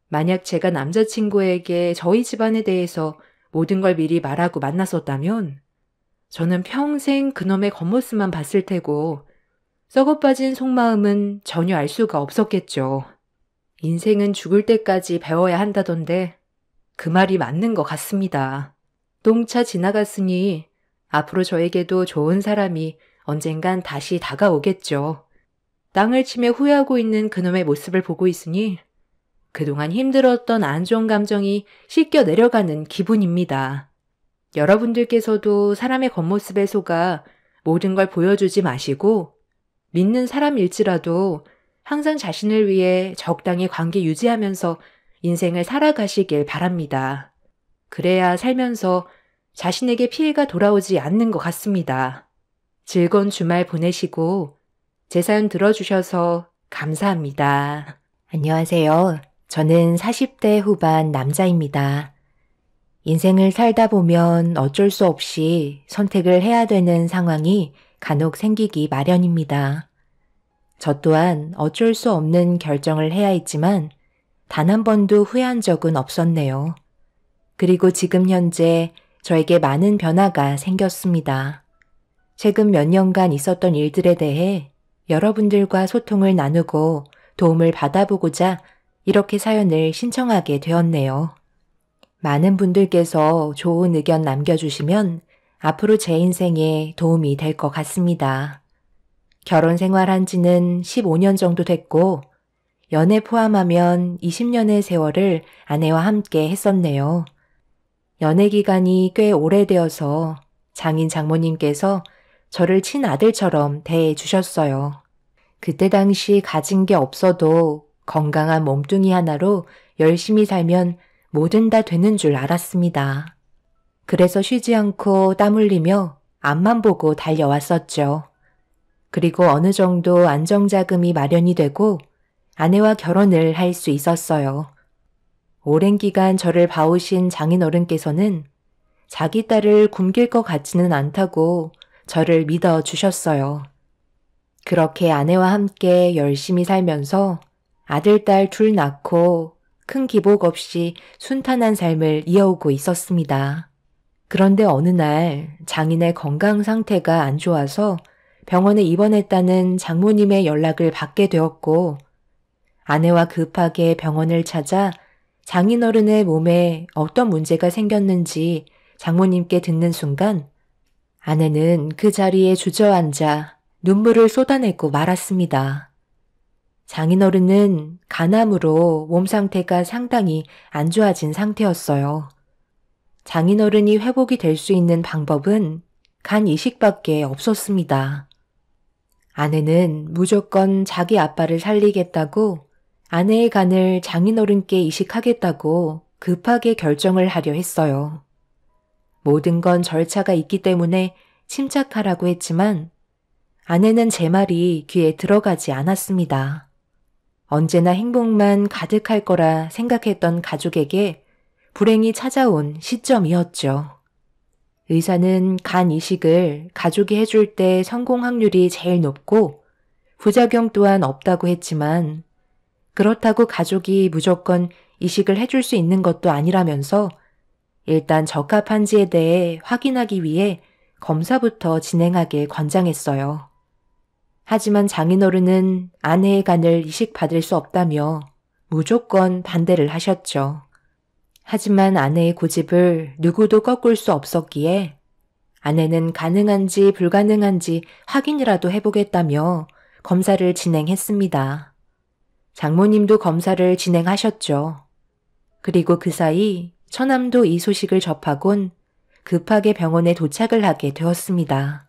만약 제가 남자친구에게 저희 집안에 대해서 모든 걸 미리 말하고 만났었다면 저는 평생 그놈의 겉모습만 봤을 테고 썩어빠진 속마음은 전혀 알 수가 없었겠죠. 인생은 죽을 때까지 배워야 한다던데 그 말이 맞는 것 같습니다. 똥차 지나갔으니 앞으로 저에게도 좋은 사람이 언젠간 다시 다가오겠죠. 땅을 치며 후회하고 있는 그놈의 모습을 보고 있으니 그동안 힘들었던 안 좋은 감정이 씻겨 내려가는 기분입니다. 여러분들께서도 사람의 겉모습에 속아 모든 걸 보여주지 마시고 믿는 사람일지라도 항상 자신을 위해 적당히 관계 유지하면서 인생을 살아가시길 바랍니다. 그래야 살면서 자신에게 피해가 돌아오지 않는 것 같습니다. 즐거운 주말 보내시고 제 사연 들어주셔서 감사합니다. 안녕하세요. 저는 40대 후반 남자입니다. 인생을 살다 보면 어쩔 수 없이 선택을 해야 되는 상황이 간혹 생기기 마련입니다. 저 또한 어쩔 수 없는 결정을 해야 했지만 단 한 번도 후회한 적은 없었네요. 그리고 지금 현재 저에게 많은 변화가 생겼습니다. 최근 몇 년간 있었던 일들에 대해 여러분들과 소통을 나누고 도움을 받아보고자 이렇게 사연을 신청하게 되었네요. 많은 분들께서 좋은 의견 남겨주시면 앞으로 제 인생에 도움이 될 것 같습니다. 결혼 생활한 지는 15년 정도 됐고 연애 포함하면 20년의 세월을 아내와 함께 했었네요. 연애 기간이 꽤 오래되어서 장인 장모님께서 저를 친아들처럼 대해 주셨어요. 그때 당시 가진 게 없어도 건강한 몸뚱이 하나로 열심히 살면 뭐든 다 되는 줄 알았습니다. 그래서 쉬지 않고 땀 흘리며 앞만 보고 달려왔었죠. 그리고 어느 정도 안정자금이 마련이 되고 아내와 결혼을 할 수 있었어요. 오랜 기간 저를 봐오신 장인어른께서는 자기 딸을 굶길 것 같지는 않다고 저를 믿어주셨어요. 그렇게 아내와 함께 열심히 살면서 아들, 딸 둘 낳고 큰 기복 없이 순탄한 삶을 이어오고 있었습니다. 그런데 어느 날 장인의 건강 상태가 안 좋아서 병원에 입원했다는 장모님의 연락을 받게 되었고 아내와 급하게 병원을 찾아 장인어른의 몸에 어떤 문제가 생겼는지 장모님께 듣는 순간 아내는 그 자리에 주저앉아 눈물을 쏟아내고 말았습니다. 장인어른은 간암으로 몸 상태가 상당히 안 좋아진 상태였어요. 장인어른이 회복이 될 수 있는 방법은 간 이식밖에 없었습니다. 아내는 무조건 자기 아빠를 살리겠다고 아내의 간을 장인어른께 이식하겠다고 급하게 결정을 하려 했어요. 모든 건 절차가 있기 때문에 침착하라고 했지만 아내는 제 말이 귀에 들어가지 않았습니다. 언제나 행복만 가득할 거라 생각했던 가족에게 불행이 찾아온 시점이었죠. 의사는 간 이식을 가족이 해줄 때 성공 확률이 제일 높고 부작용 또한 없다고 했지만 그렇다고 가족이 무조건 이식을 해줄 수 있는 것도 아니라면서 일단 적합한지에 대해 확인하기 위해 검사부터 진행하길 권장했어요. 하지만 장인어른은 아내의 간을 이식받을 수 없다며 무조건 반대를 하셨죠. 하지만 아내의 고집을 누구도 꺾을 수 없었기에 아내는 가능한지 불가능한지 확인이라도 해보겠다며 검사를 진행했습니다. 장모님도 검사를 진행하셨죠. 그리고 그 사이 처남도 이 소식을 접하곤 급하게 병원에 도착을 하게 되었습니다.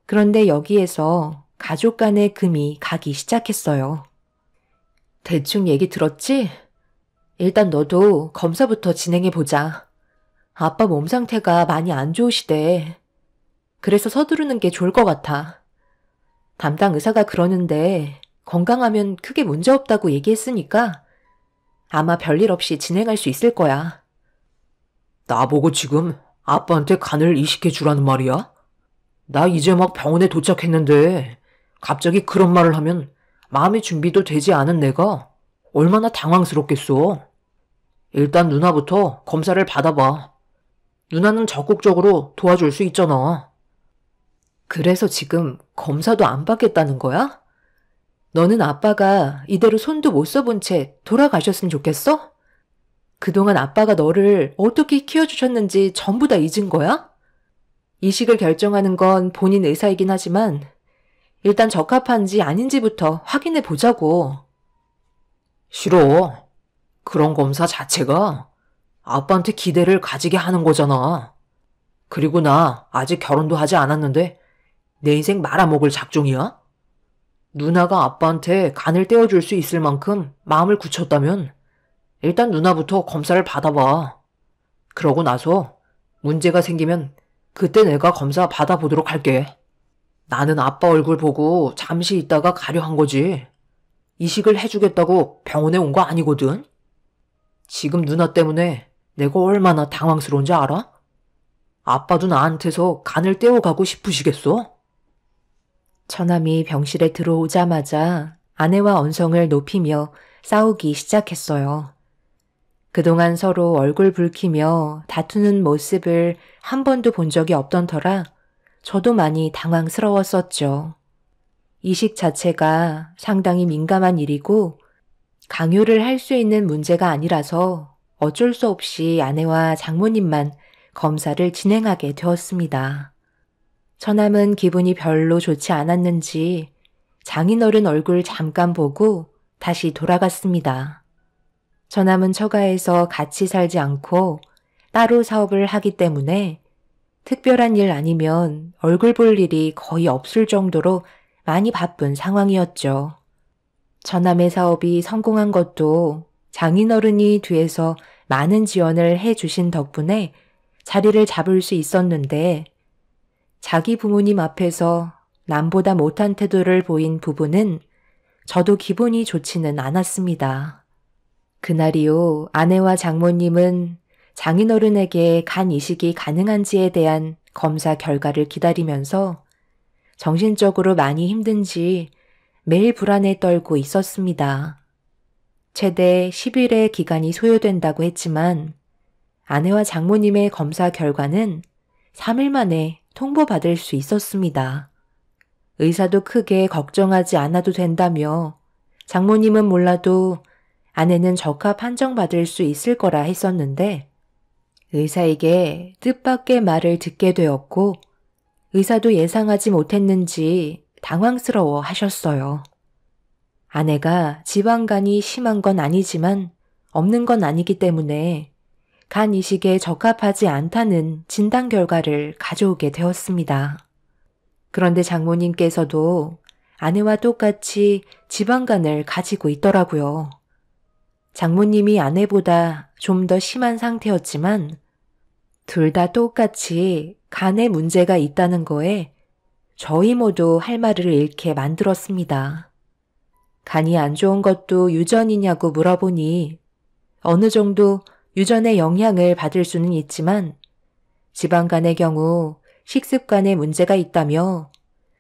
그런데 여기에서 가족 간의 금이 가기 시작했어요. 대충 얘기 들었지? 일단 너도 검사부터 진행해보자. 아빠 몸 상태가 많이 안 좋으시대. 그래서 서두르는 게 좋을 것 같아. 담당 의사가 그러는데 건강하면 크게 문제 없다고 얘기했으니까 아마 별일 없이 진행할 수 있을 거야. 나보고 지금 아빠한테 간을 이식해 주라는 말이야? 나 이제 막 병원에 도착했는데 갑자기 그런 말을 하면 마음의 준비도 되지 않은 내가 얼마나 당황스럽겠어. 일단 누나부터 검사를 받아봐. 누나는 적극적으로 도와줄 수 있잖아. 그래서 지금 검사도 안 받겠다는 거야? 너는 아빠가 이대로 손도 못 써본 채 돌아가셨으면 좋겠어? 그동안 아빠가 너를 어떻게 키워주셨는지 전부 다 잊은 거야? 이식을 결정하는 건 본인 의사이긴 하지만 일단 적합한지 아닌지부터 확인해 보자고. 싫어. 그런 검사 자체가 아빠한테 기대를 가지게 하는 거잖아. 그리고 나 아직 결혼도 하지 않았는데 내 인생 말아먹을 작정이야? 누나가 아빠한테 간을 떼어줄 수 있을 만큼 마음을 굳혔다면 일단 누나부터 검사를 받아봐. 그러고 나서 문제가 생기면 그때 내가 검사 받아보도록 할게. 나는 아빠 얼굴 보고 잠시 있다가 가려 한 거지. 이식을 해주겠다고 병원에 온 거 아니거든. 지금 누나 때문에 내가 얼마나 당황스러운지 알아? 아빠도 나한테서 간을 떼어가고 싶으시겠어? 처남이 병실에 들어오자마자 아내와 언성을 높이며 싸우기 시작했어요. 그동안 서로 얼굴 붉히며 다투는 모습을 한 번도 본 적이 없던 터라 저도 많이 당황스러웠었죠. 이식 자체가 상당히 민감한 일이고 강요를 할 수 있는 문제가 아니라서 어쩔 수 없이 아내와 장모님만 검사를 진행하게 되었습니다. 처남은 기분이 별로 좋지 않았는지 장인어른 얼굴 잠깐 보고 다시 돌아갔습니다. 처남은 처가에서 같이 살지 않고 따로 사업을 하기 때문에 특별한 일 아니면 얼굴 볼 일이 거의 없을 정도로 많이 바쁜 상황이었죠. 처남의 사업이 성공한 것도 장인어른이 뒤에서 많은 지원을 해주신 덕분에 자리를 잡을 수 있었는데 자기 부모님 앞에서 남보다 못한 태도를 보인 부부는 저도 기분이 좋지는 않았습니다. 그날이요, 아내와 장모님은 장인어른에게 간 이식이 가능한지에 대한 검사 결과를 기다리면서 정신적으로 많이 힘든지 매일 불안에 떨고 있었습니다. 최대 10일의 기간이 소요된다고 했지만 아내와 장모님의 검사 결과는 3일 만에 통보받을 수 있었습니다. 의사도 크게 걱정하지 않아도 된다며 장모님은 몰라도 아내는 적합 판정받을 수 있을 거라 했었는데 의사에게 뜻밖의 말을 듣게 되었고 의사도 예상하지 못했는지 당황스러워 하셨어요. 아내가 지방간이 심한 건 아니지만 없는 건 아니기 때문에 간 이식에 적합하지 않다는 진단 결과를 가져오게 되었습니다. 그런데 장모님께서도 아내와 똑같이 지방간을 가지고 있더라고요. 장모님이 아내보다 좀 더 심한 상태였지만 둘 다 똑같이 간에 문제가 있다는 거에 저희 모두 할 말을 잃게 만들었습니다. 간이 안 좋은 것도 유전이냐고 물어보니 어느 정도 유전의 영향을 받을 수는 있지만 지방간의 경우 식습관에 문제가 있다며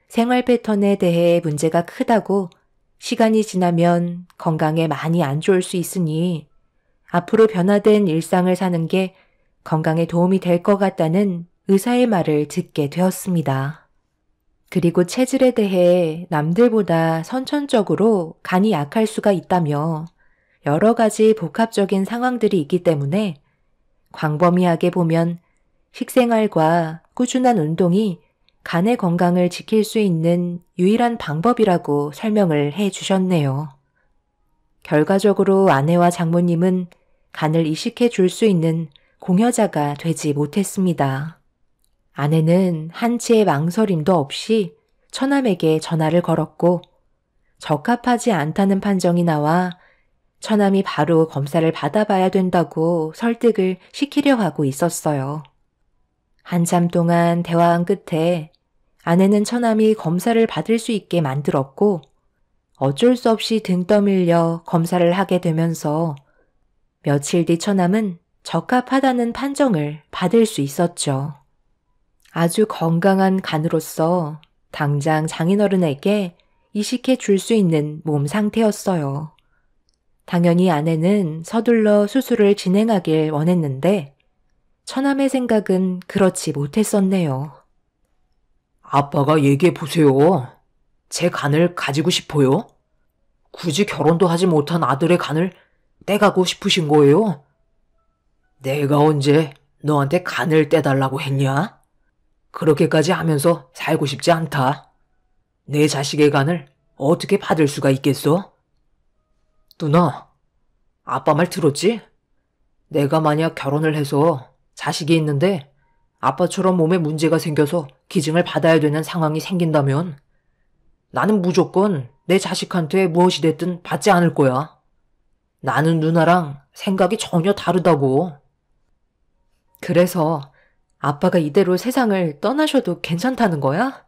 생활 패턴에 대해 문제가 크다고 시간이 지나면 건강에 많이 안 좋을 수 있으니 앞으로 변화된 일상을 사는 게 건강에 도움이 될 것 같다는 의사의 말을 듣게 되었습니다. 그리고 체질에 대해 남들보다 선천적으로 간이 약할 수가 있다며 여러 가지 복합적인 상황들이 있기 때문에 광범위하게 보면 식생활과 꾸준한 운동이 간의 건강을 지킬 수 있는 유일한 방법이라고 설명을 해 주셨네요. 결과적으로 아내와 장모님은 간을 이식해 줄 수 있는 공여자가 되지 못했습니다. 아내는 한치의 망설임도 없이 처남에게 전화를 걸었고 적합하지 않다는 판정이 나와 처남이 바로 검사를 받아봐야 된다고 설득을 시키려 하고 있었어요. 한참 동안 대화한 끝에 아내는 처남이 검사를 받을 수 있게 만들었고 어쩔 수 없이 등 떠밀려 검사를 하게 되면서 며칠 뒤 처남은 적합하다는 판정을 받을 수 있었죠. 아주 건강한 간으로서 당장 장인어른에게 이식해 줄 수 있는 몸 상태였어요. 당연히 아내는 서둘러 수술을 진행하길 원했는데 처남의 생각은 그렇지 못했었네요. 아빠가 얘기해 보세요. 제 간을 가지고 싶어요? 굳이 결혼도 하지 못한 아들의 간을 떼가고 싶으신 거예요? 내가 언제 너한테 간을 떼달라고 했냐? 그렇게까지 하면서 살고 싶지 않다. 내 자식의 간을 어떻게 받을 수가 있겠어? 누나, 아빠 말 들었지? 내가 만약 결혼을 해서 자식이 있는데 아빠처럼 몸에 문제가 생겨서 기증을 받아야 되는 상황이 생긴다면 나는 무조건 내 자식한테 무엇이 됐든 받지 않을 거야. 나는 누나랑 생각이 전혀 다르다고. 그래서 아빠가 이대로 세상을 떠나셔도 괜찮다는 거야?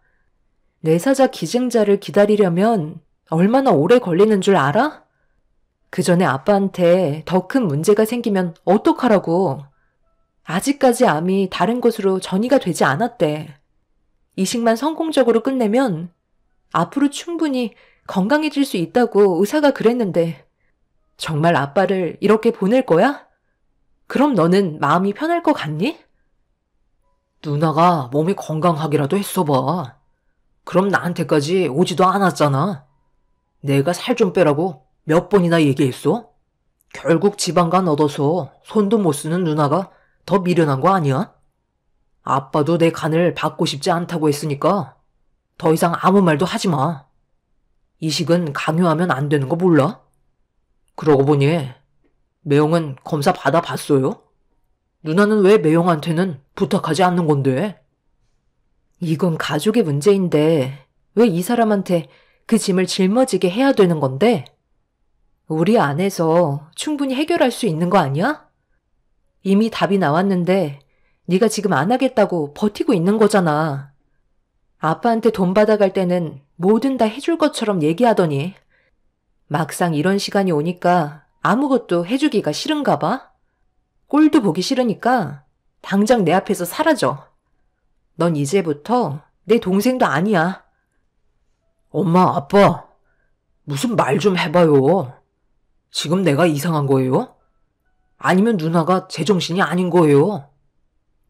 뇌사자 기증자를 기다리려면 얼마나 오래 걸리는 줄 알아? 그 전에 아빠한테 더 큰 문제가 생기면 어떡하라고. 아직까지 암이 다른 곳으로 전이가 되지 않았대. 이식만 성공적으로 끝내면 앞으로 충분히 건강해질 수 있다고 의사가 그랬는데 정말 아빠를 이렇게 보낼 거야? 그럼 너는 마음이 편할 것 같니? 누나가 몸이 건강하기라도 했어봐. 그럼 나한테까지 오지도 않았잖아. 내가 살 좀 빼라고 몇 번이나 얘기했어? 결국 지방간 얻어서 손도 못 쓰는 누나가 더 미련한 거 아니야? 아빠도 내 간을 받고 싶지 않다고 했으니까 더 이상 아무 말도 하지 마. 이식은 강요하면 안 되는 거 몰라? 그러고 보니 매형은 검사 받아봤어요? 누나는 왜 매형한테는 부탁하지 않는 건데? 이건 가족의 문제인데 왜 이 사람한테 그 짐을 짊어지게 해야 되는 건데? 우리 안에서 충분히 해결할 수 있는 거 아니야? 이미 답이 나왔는데 네가 지금 안 하겠다고 버티고 있는 거잖아. 아빠한테 돈 받아갈 때는 뭐든 다 해줄 것처럼 얘기하더니 막상 이런 시간이 오니까 아무것도 해주기가 싫은가 봐? 꼴도 보기 싫으니까 당장 내 앞에서 사라져. 넌 이제부터 내 동생도 아니야. 엄마, 아빠, 무슨 말 좀 해봐요. 지금 내가 이상한 거예요? 아니면 누나가 제정신이 아닌 거예요?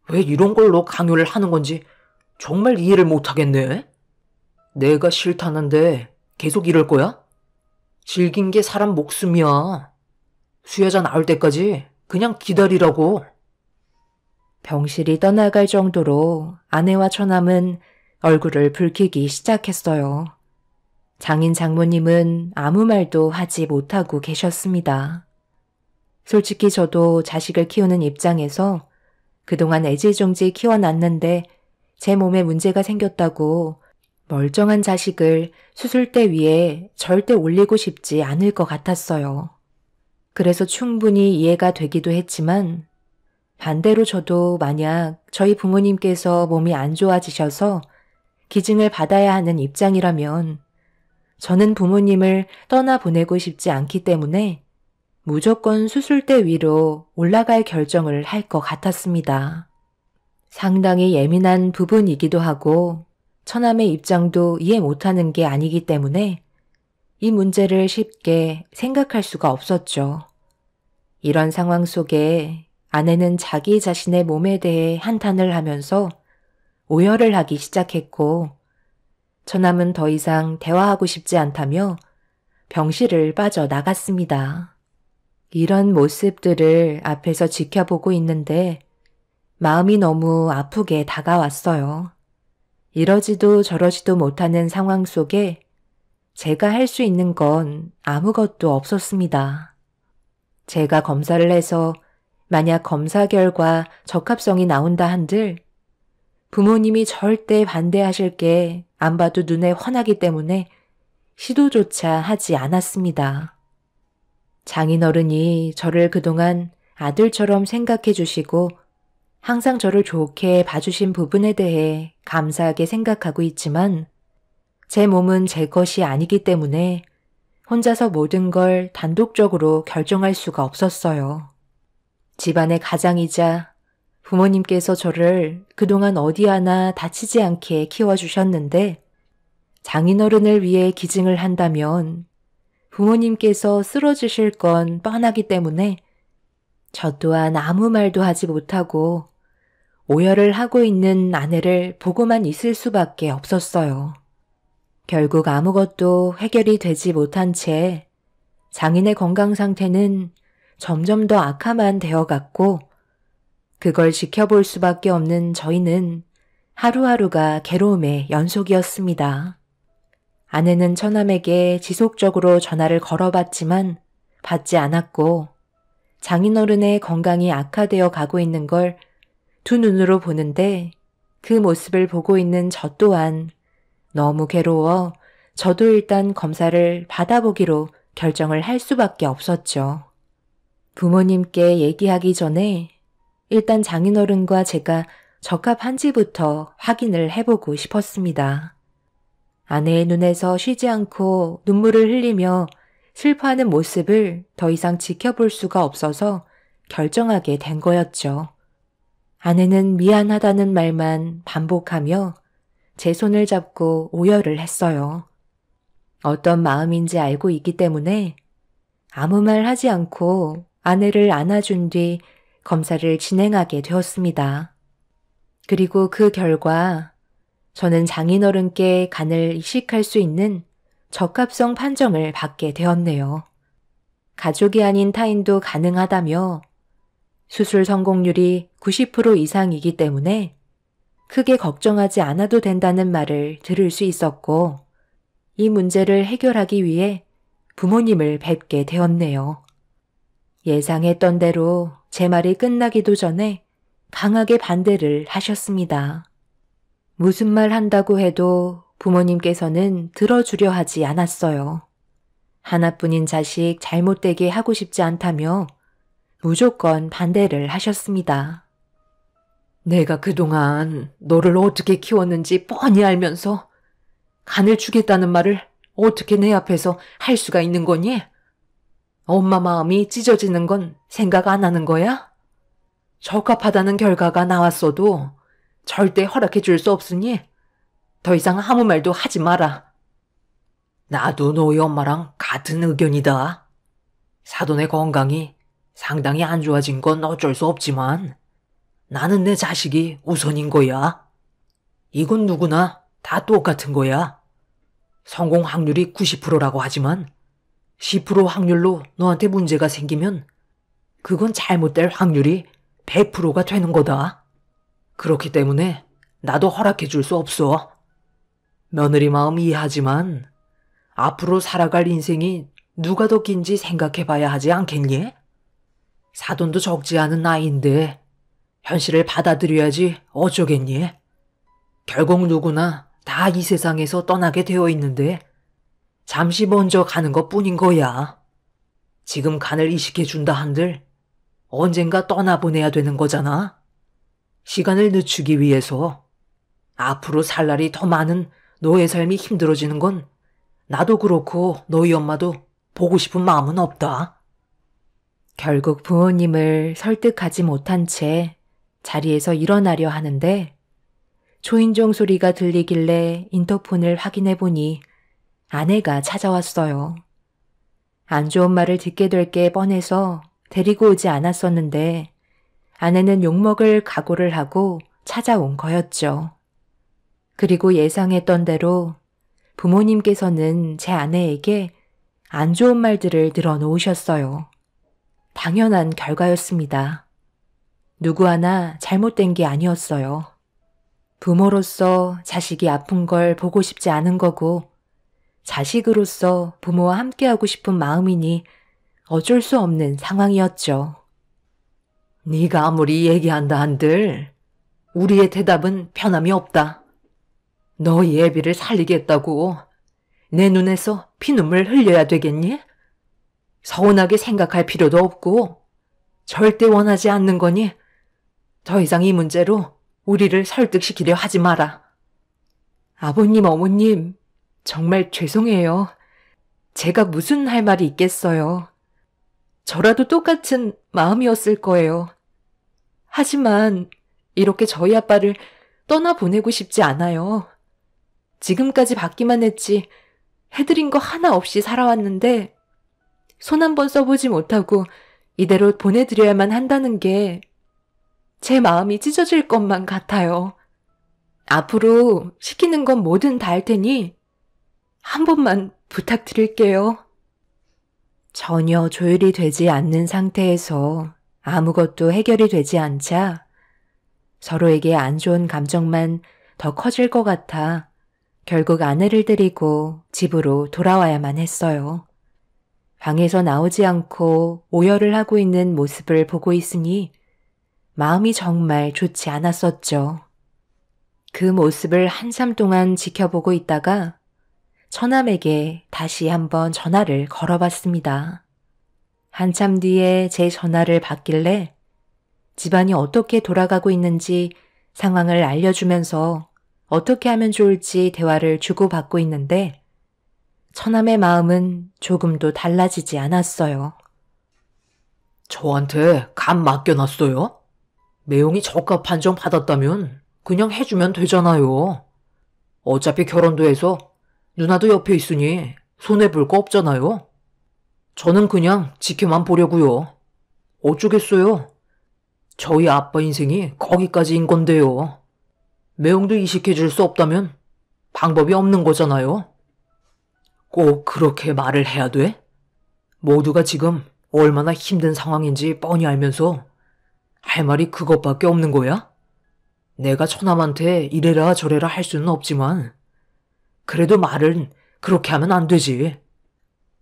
왜 이런 걸로 강요를 하는 건지 정말 이해를 못하겠네. 내가 싫다는데 계속 이럴 거야? 질긴 게 사람 목숨이야. 수여자 나올 때까지 그냥 기다리라고. 병실이 떠나갈 정도로 아내와 처남은 얼굴을 붉히기 시작했어요. 장인 장모님은 아무 말도 하지 못하고 계셨습니다. 솔직히 저도 자식을 키우는 입장에서 그동안 애지중지 키워놨는데 제 몸에 문제가 생겼다고 멀쩡한 자식을 수술대 위에 절대 올리고 싶지 않을 것 같았어요. 그래서 충분히 이해가 되기도 했지만 반대로 저도 만약 저희 부모님께서 몸이 안 좋아지셔서 기증을 받아야 하는 입장이라면 저는 부모님을 떠나보내고 싶지 않기 때문에 무조건 수술대 위로 올라갈 결정을 할 것 같았습니다. 상당히 예민한 부분이기도 하고 처남의 입장도 이해 못하는 게 아니기 때문에 이 문제를 쉽게 생각할 수가 없었죠. 이런 상황 속에 아내는 자기 자신의 몸에 대해 한탄을 하면서 오열을 하기 시작했고 처남은 더 이상 대화하고 싶지 않다며 병실을 빠져나갔습니다. 이런 모습들을 앞에서 지켜보고 있는데 마음이 너무 아프게 다가왔어요. 이러지도 저러지도 못하는 상황 속에 제가 할 수 있는 건 아무것도 없었습니다. 제가 검사를 해서 만약 검사 결과 적합성이 나온다 한들 부모님이 절대 반대하실 게 안 봐도 눈에 훤하기 때문에 시도조차 하지 않았습니다. 장인어른이 저를 그동안 아들처럼 생각해 주시고 항상 저를 좋게 봐주신 부분에 대해 감사하게 생각하고 있지만 제 몸은 제 것이 아니기 때문에 혼자서 모든 걸 단독적으로 결정할 수가 없었어요. 집안의 가장이자 부모님께서 저를 그동안 어디 하나 다치지 않게 키워주셨는데 장인어른을 위해 기증을 한다면 부모님께서 쓰러지실 건 뻔하기 때문에 저 또한 아무 말도 하지 못하고 오열을 하고 있는 아내를 보고만 있을 수밖에 없었어요. 결국 아무것도 해결이 되지 못한 채 장인의 건강 상태는 점점 더 악화만 되어갔고 그걸 지켜볼 수밖에 없는 저희는 하루하루가 괴로움의 연속이었습니다. 아내는 처남에게 지속적으로 전화를 걸어봤지만 받지 않았고 장인어른의 건강이 악화되어 가고 있는 걸 두 눈으로 보는데 그 모습을 보고 있는 저 또한 너무 괴로워 저도 일단 검사를 받아보기로 결정을 할 수밖에 없었죠. 부모님께 얘기하기 전에 일단 장인어른과 제가 적합한지부터 확인을 해보고 싶었습니다. 아내의 눈에서 쉬지 않고 눈물을 흘리며 슬퍼하는 모습을 더 이상 지켜볼 수가 없어서 결정하게 된 거였죠. 아내는 미안하다는 말만 반복하며 제 손을 잡고 오열을 했어요. 어떤 마음인지 알고 있기 때문에 아무 말 하지 않고 아내를 안아준 뒤 검사를 진행하게 되었습니다. 그리고 그 결과 저는 장인어른께 간을 이식할 수 있는 적합성 판정을 받게 되었네요. 가족이 아닌 타인도 가능하다며 수술 성공률이 90% 이상이기 때문에 크게 걱정하지 않아도 된다는 말을 들을 수 있었고, 이 문제를 해결하기 위해 부모님을 뵙게 되었네요. 예상했던 대로 제 말이 끝나기도 전에 강하게 반대를 하셨습니다. 무슨 말 한다고 해도 부모님께서는 들어주려 하지 않았어요. 하나뿐인 자식 잘못되게 하고 싶지 않다며 무조건 반대를 하셨습니다. 내가 그동안 너를 어떻게 키웠는지 뻔히 알면서 간을 주겠다는 말을 어떻게 내 앞에서 할 수가 있는 거니? 엄마 마음이 찢어지는 건 생각 안 하는 거야? 적합하다는 결과가 나왔어도 절대 허락해 줄 수 없으니 더 이상 아무 말도 하지 마라. 나도 너희 엄마랑 같은 의견이다. 사돈의 건강이 상당히 안 좋아진 건 어쩔 수 없지만 나는 내 자식이 우선인 거야. 이건 누구나 다 똑같은 거야. 성공 확률이 90%라고 하지만 10% 확률로 너한테 문제가 생기면 그건 잘못될 확률이 100%가 되는 거다. 그렇기 때문에 나도 허락해 줄 수 없어. 며느리 마음 이해하지만 앞으로 살아갈 인생이 누가 더 긴지 생각해 봐야 하지 않겠니? 사돈도 적지 않은 나이인데 현실을 받아들여야지 어쩌겠니? 결국 누구나 다 이 세상에서 떠나게 되어 있는데 잠시 먼저 가는 것 뿐인 거야. 지금 간을 이식해 준다 한들 언젠가 떠나보내야 되는 거잖아. 시간을 늦추기 위해서 앞으로 살 날이 더 많은 너의 삶이 힘들어지는 건 나도 그렇고 너희 엄마도 보고 싶은 마음은 없다. 결국 부모님을 설득하지 못한 채 자리에서 일어나려 하는데 초인종 소리가 들리길래 인터폰을 확인해 보니 아내가 찾아왔어요. 안 좋은 말을 듣게 될 게 뻔해서 데리고 오지 않았었는데 아내는 욕먹을 각오를 하고 찾아온 거였죠. 그리고 예상했던 대로 부모님께서는 제 아내에게 안 좋은 말들을 늘어놓으셨어요. 당연한 결과였습니다. 누구 하나 잘못된 게 아니었어요. 부모로서 자식이 아픈 걸 보고 싶지 않은 거고 자식으로서 부모와 함께하고 싶은 마음이니 어쩔 수 없는 상황이었죠. 네가 아무리 얘기한다 한들 우리의 대답은 변함이 없다. 너희 애비를 살리겠다고 내 눈에서 피눈물 흘려야 되겠니? 서운하게 생각할 필요도 없고 절대 원하지 않는 거니 더 이상 이 문제로 우리를 설득시키려 하지 마라. 아버님, 어머님, 정말 죄송해요. 제가 무슨 할 말이 있겠어요. 저라도 똑같은 마음이었을 거예요. 하지만 이렇게 저희 아빠를 떠나보내고 싶지 않아요. 지금까지 받기만 했지 해드린 거 하나 없이 살아왔는데 손 한 번 써보지 못하고 이대로 보내드려야만 한다는 게 제 마음이 찢어질 것만 같아요. 앞으로 시키는 건 뭐든 다 할 테니 한 번만 부탁드릴게요. 전혀 조율이 되지 않는 상태에서 아무것도 해결이 되지 않자 서로에게 안 좋은 감정만 더 커질 것 같아 결국 아내를 데리고 집으로 돌아와야만 했어요. 방에서 나오지 않고 오열을 하고 있는 모습을 보고 있으니 마음이 정말 좋지 않았었죠. 그 모습을 한참 동안 지켜보고 있다가 처남에게 다시 한번 전화를 걸어봤습니다. 한참 뒤에 제 전화를 받길래 집안이 어떻게 돌아가고 있는지 상황을 알려주면서 어떻게 하면 좋을지 대화를 주고받고 있는데 처남의 마음은 조금도 달라지지 않았어요. 저한테 간 맡겨놨어요? 매형이 저가 판정 받았다면 그냥 해주면 되잖아요. 어차피 결혼도 해서 누나도 옆에 있으니 손해볼 거 없잖아요. 저는 그냥 지켜만 보려고요. 어쩌겠어요. 저희 아빠 인생이 거기까지인 건데요. 매형도 이식해줄 수 없다면 방법이 없는 거잖아요. 꼭 그렇게 말을 해야 돼? 모두가 지금 얼마나 힘든 상황인지 뻔히 알면서 할 말이 그것밖에 없는 거야? 내가 처남한테 이래라 저래라 할 수는 없지만 그래도 말은 그렇게 하면 안 되지.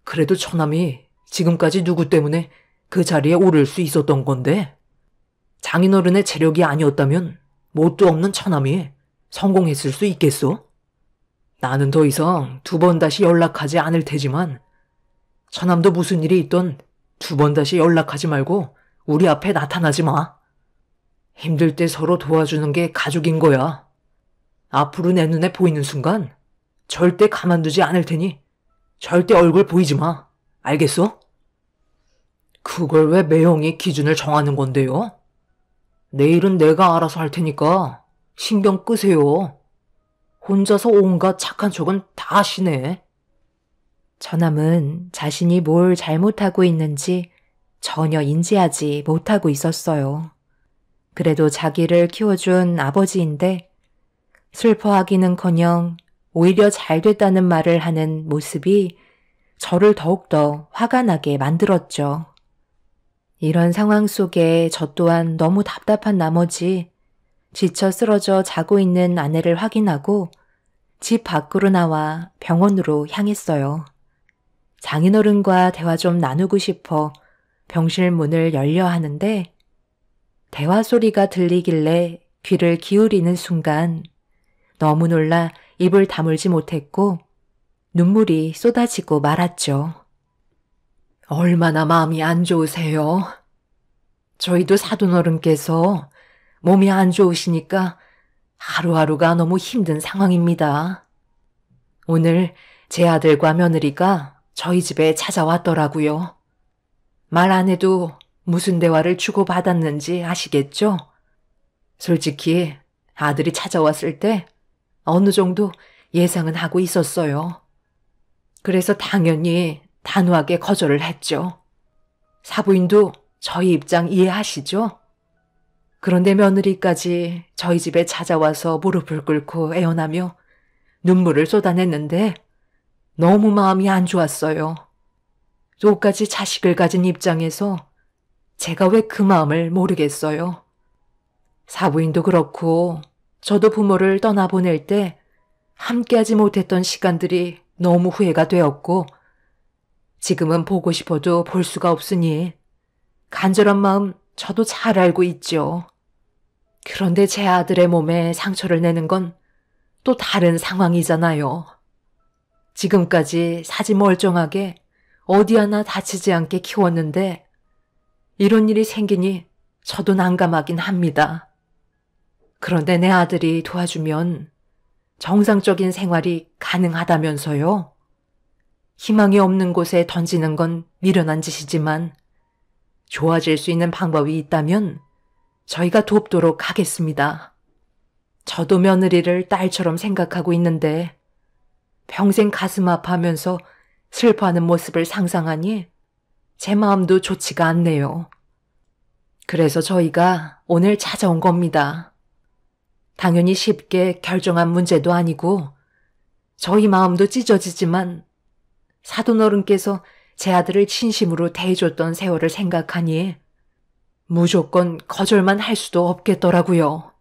그래도 처남이 지금까지 누구 때문에 그 자리에 오를 수 있었던 건데 장인어른의 재력이 아니었다면 뭣도 없는 처남이 성공했을 수 있겠소? 나는 더 이상 2번 다시 연락하지 않을 테지만 처남도 무슨 일이 있던 2번 다시 연락하지 말고 우리 앞에 나타나지 마. 힘들 때 서로 도와주는 게 가족인 거야. 앞으로 내 눈에 보이는 순간 절대 가만두지 않을 테니 절대 얼굴 보이지 마. 알겠어? 그걸 왜 매형이 기준을 정하는 건데요? 내일은 내가 알아서 할 테니까 신경 끄세요. 혼자서 온갖 착한 척은 다 하시네. 처남은 자신이 뭘 잘못하고 있는지 전혀 인지하지 못하고 있었어요. 그래도 자기를 키워준 아버지인데 슬퍼하기는커녕 오히려 잘 됐다는 말을 하는 모습이 저를 더욱더 화가 나게 만들었죠. 이런 상황 속에 저 또한 너무 답답한 나머지 지쳐 쓰러져 자고 있는 아내를 확인하고 집 밖으로 나와 병원으로 향했어요. 장인어른과 대화 좀 나누고 싶어 병실 문을 열려 하는데 대화 소리가 들리길래 귀를 기울이는 순간 너무 놀라 입을 다물지 못했고 눈물이 쏟아지고 말았죠. 얼마나 마음이 안 좋으세요? 저희도 사돈어른께서 몸이 안 좋으시니까 하루하루가 너무 힘든 상황입니다. 오늘 제 아들과 며느리가 저희 집에 찾아왔더라고요. 말 안 해도 무슨 대화를 주고받았는지 아시겠죠? 솔직히 아들이 찾아왔을 때 어느 정도 예상은 하고 있었어요. 그래서 당연히 단호하게 거절을 했죠. 사부인도 저희 입장 이해하시죠? 그런데 며느리까지 저희 집에 찾아와서 무릎을 꿇고 애원하며 눈물을 쏟아냈는데 너무 마음이 안 좋았어요. 똑같이 자식을 가진 입장에서 제가 왜 그 마음을 모르겠어요. 사부인도 그렇고 저도 부모를 떠나보낼 때 함께하지 못했던 시간들이 너무 후회가 되었고 지금은 보고 싶어도 볼 수가 없으니 간절한 마음 저도 잘 알고 있죠. 그런데 제 아들의 몸에 상처를 내는 건 또 다른 상황이잖아요. 지금까지 사지 멀쩡하게 어디 하나 다치지 않게 키웠는데 이런 일이 생기니 저도 난감하긴 합니다. 그런데 내 아들이 도와주면 정상적인 생활이 가능하다면서요. 희망이 없는 곳에 던지는 건 미련한 짓이지만 좋아질 수 있는 방법이 있다면 저희가 돕도록 하겠습니다. 저도 며느리를 딸처럼 생각하고 있는데 평생 가슴 아파하면서 슬퍼하는 모습을 상상하니 제 마음도 좋지가 않네요. 그래서 저희가 오늘 찾아온 겁니다. 당연히 쉽게 결정한 문제도 아니고 저희 마음도 찢어지지만 사돈어른께서 제 아들을 진심으로 대해줬던 세월을 생각하니 무조건 거절만 할 수도 없겠더라고요.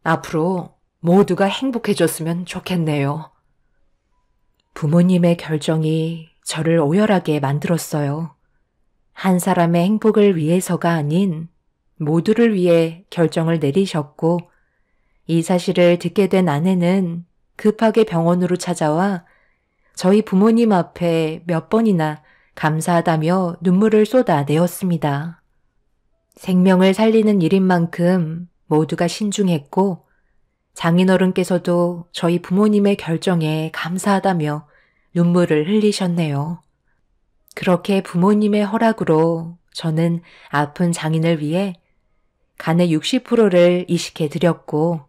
앞으로 모두가 행복해졌으면 좋겠네요. 부모님의 결정이 저를 오열하게 만들었어요. 한 사람의 행복을 위해서가 아닌 모두를 위해 결정을 내리셨고 이 사실을 듣게 된 아내는 급하게 병원으로 찾아와 저희 부모님 앞에 몇 번이나 감사하다며 눈물을 쏟아내었습니다. 생명을 살리는 일인 만큼 모두가 신중했고 장인어른께서도 저희 부모님의 결정에 감사하다며 눈물을 흘리셨네요. 그렇게 부모님의 허락으로 저는 아픈 장인을 위해 간의 60%를 이식해 드렸고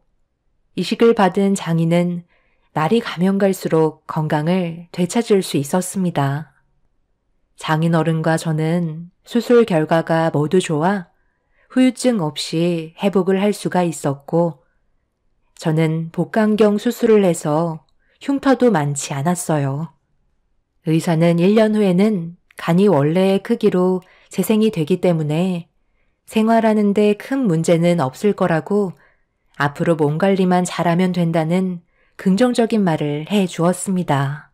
이식을 받은 장인은 날이 가면 갈수록 건강을 되찾을 수 있었습니다. 장인어른과 저는 수술 결과가 모두 좋아 후유증 없이 회복을 할 수가 있었고 저는 복강경 수술을 해서 흉터도 많지 않았어요. 의사는 1년 후에는 간이 원래의 크기로 재생이 되기 때문에 생활하는 데 큰 문제는 없을 거라고 앞으로 몸 관리만 잘하면 된다는 긍정적인 말을 해 주었습니다.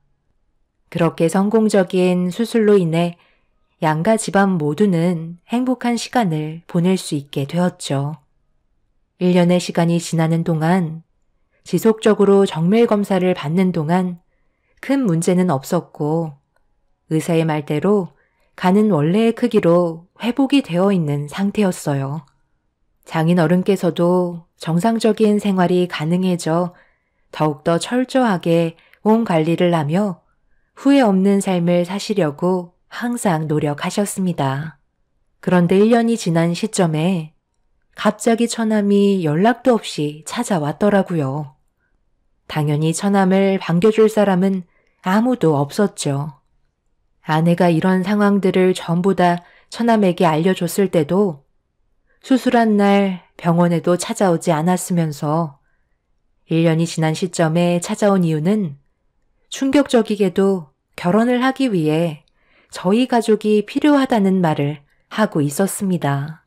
그렇게 성공적인 수술로 인해 양가 집안 모두는 행복한 시간을 보낼 수 있게 되었죠. 1년의 시간이 지나는 동안 지속적으로 정밀 검사를 받는 동안 큰 문제는 없었고 의사의 말대로 간은 원래의 크기로 회복이 되어 있는 상태였어요. 장인어른께서도 정상적인 생활이 가능해져 더욱더 철저하게 몸 관리를 하며 후회 없는 삶을 사시려고 항상 노력하셨습니다. 그런데 1년이 지난 시점에 갑자기 처남이 연락도 없이 찾아왔더라고요. 당연히 처남을 반겨줄 사람은 아무도 없었죠. 아내가 이런 상황들을 전부 다 처남에게 알려줬을 때도 수술한 날 병원에도 찾아오지 않았으면서 1년이 지난 시점에 찾아온 이유는 충격적이게도 결혼을 하기 위해 저희 가족이 필요하다는 말을 하고 있었습니다.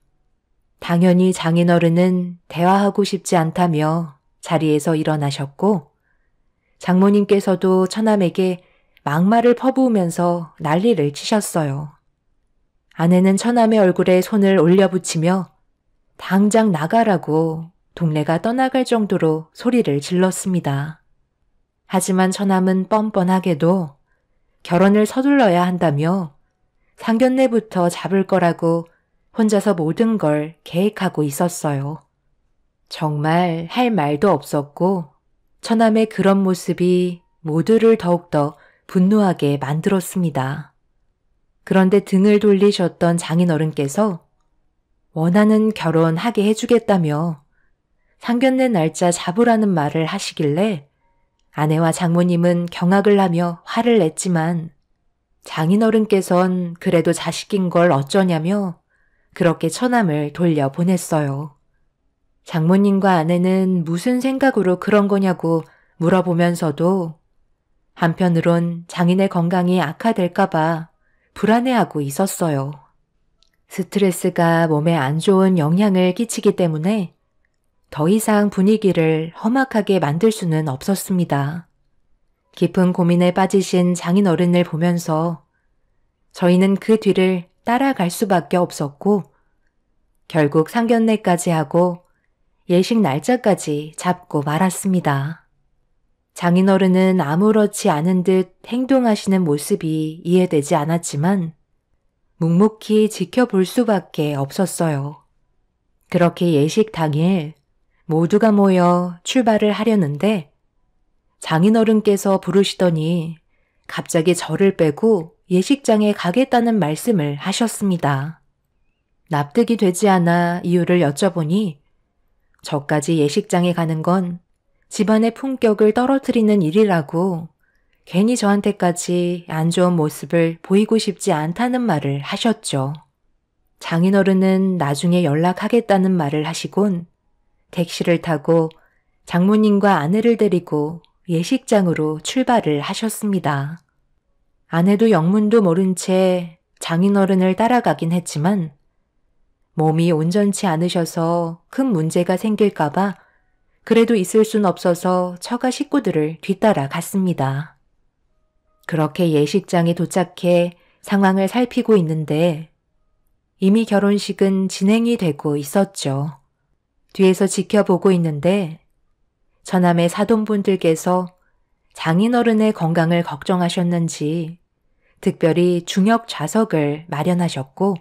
당연히 장인어른은 대화하고 싶지 않다며 자리에서 일어나셨고 장모님께서도 처남에게 막말을 퍼부으면서 난리를 치셨어요. 아내는 처남의 얼굴에 손을 올려붙이며 당장 나가라고 동네가 떠나갈 정도로 소리를 질렀습니다. 하지만 처남은 뻔뻔하게도 결혼을 서둘러야 한다며 상견례부터 잡을 거라고 혼자서 모든 걸 계획하고 있었어요. 정말 할 말도 없었고 처남의 그런 모습이 모두를 더욱더 분노하게 만들었습니다. 그런데 등을 돌리셨던 장인어른께서 원하는 결혼하게 해주겠다며 상견례 날짜 잡으라는 말을 하시길래 아내와 장모님은 경악을 하며 화를 냈지만 장인어른께선 그래도 자식인 걸 어쩌냐며 그렇게 처남을 돌려보냈어요. 장모님과 아내는 무슨 생각으로 그런 거냐고 물어보면서도 한편으론 장인의 건강이 악화될까봐 불안해하고 있었어요. 스트레스가 몸에 안 좋은 영향을 끼치기 때문에 더 이상 분위기를 험악하게 만들 수는 없었습니다. 깊은 고민에 빠지신 장인어른을 보면서 저희는 그 뒤를 따라갈 수밖에 없었고 결국 상견례까지 하고 예식 날짜까지 잡고 말았습니다. 장인어른은 아무렇지 않은 듯 행동하시는 모습이 이해되지 않았지만 묵묵히 지켜볼 수밖에 없었어요. 그렇게 예식 당일 모두가 모여 출발을 하려는데 장인어른께서 부르시더니 갑자기 저를 빼고 예식장에 가겠다는 말씀을 하셨습니다. 납득이 되지 않아 이유를 여쭤보니 저까지 예식장에 가는 건 집안의 품격을 떨어뜨리는 일이라고 괜히 저한테까지 안 좋은 모습을 보이고 싶지 않다는 말을 하셨죠. 장인어른은 나중에 연락하겠다는 말을 하시곤 택시를 타고 장모님과 아내를 데리고 예식장으로 출발을 하셨습니다. 아내도 영문도 모른 채 장인어른을 따라가긴 했지만 몸이 온전치 않으셔서 큰 문제가 생길까봐 그래도 있을 순 없어서 처가 식구들을 뒤따라 갔습니다. 그렇게 예식장에 도착해 상황을 살피고 있는데 이미 결혼식은 진행이 되고 있었죠. 뒤에서 지켜보고 있는데 처남의 사돈분들께서 장인어른의 건강을 걱정하셨는지 특별히 중역 좌석을 마련하셨고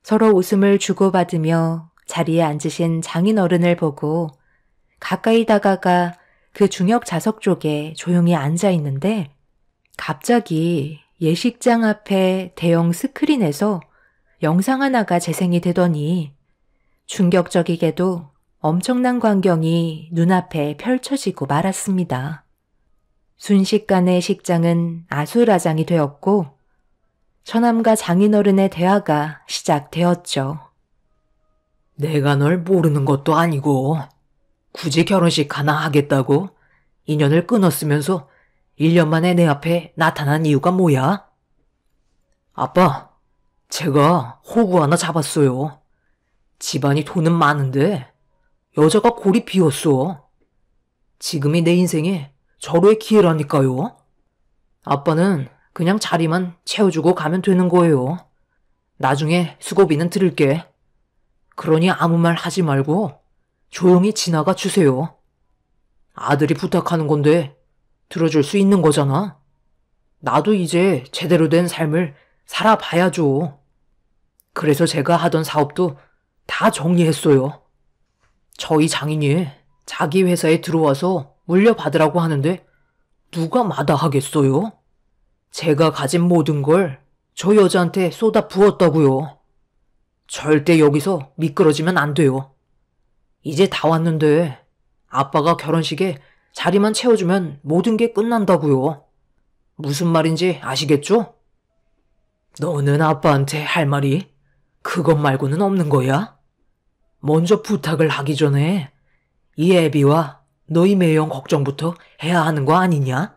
서로 웃음을 주고받으며 자리에 앉으신 장인어른을 보고 가까이 다가가 그 중역 좌석 쪽에 조용히 앉아 있는데 갑자기 예식장 앞에 대형 스크린에서 영상 하나가 재생이 되더니 충격적이게도 엄청난 광경이 눈앞에 펼쳐지고 말았습니다. 순식간에 식장은 아수라장이 되었고 처남과 장인어른의 대화가 시작되었죠. 내가 널 모르는 것도 아니고 굳이 결혼식 하나 하겠다고 인연을 끊었으면서 1년 만에 내 앞에 나타난 이유가 뭐야? 아빠, 제가 호구 하나 잡았어요. 집안이 돈은 많은데 여자가 골이 비었어. 지금이 내 인생에 절호의 기회라니까요. 아빠는 그냥 자리만 채워주고 가면 되는 거예요. 나중에 수고비는 드릴게. 그러니 아무 말 하지 말고 조용히 지나가 주세요. 아들이 부탁하는 건데 들어줄 수 있는 거잖아. 나도 이제 제대로 된 삶을 살아봐야죠. 그래서 제가 하던 사업도 다 정리했어요. 저희 장인이 자기 회사에 들어와서 물려받으라고 하는데 누가 마다하겠어요? 제가 가진 모든 걸 저 여자한테 쏟아 부었다고요. 절대 여기서 미끄러지면 안 돼요. 이제 다 왔는데 아빠가 결혼식에 자리만 채워주면 모든 게 끝난다고요. 무슨 말인지 아시겠죠? 너는 아빠한테 할 말이 그것 말고는 없는 거야? 먼저 부탁을 하기 전에 이 애비와 너희 매형 걱정부터 해야 하는 거 아니냐?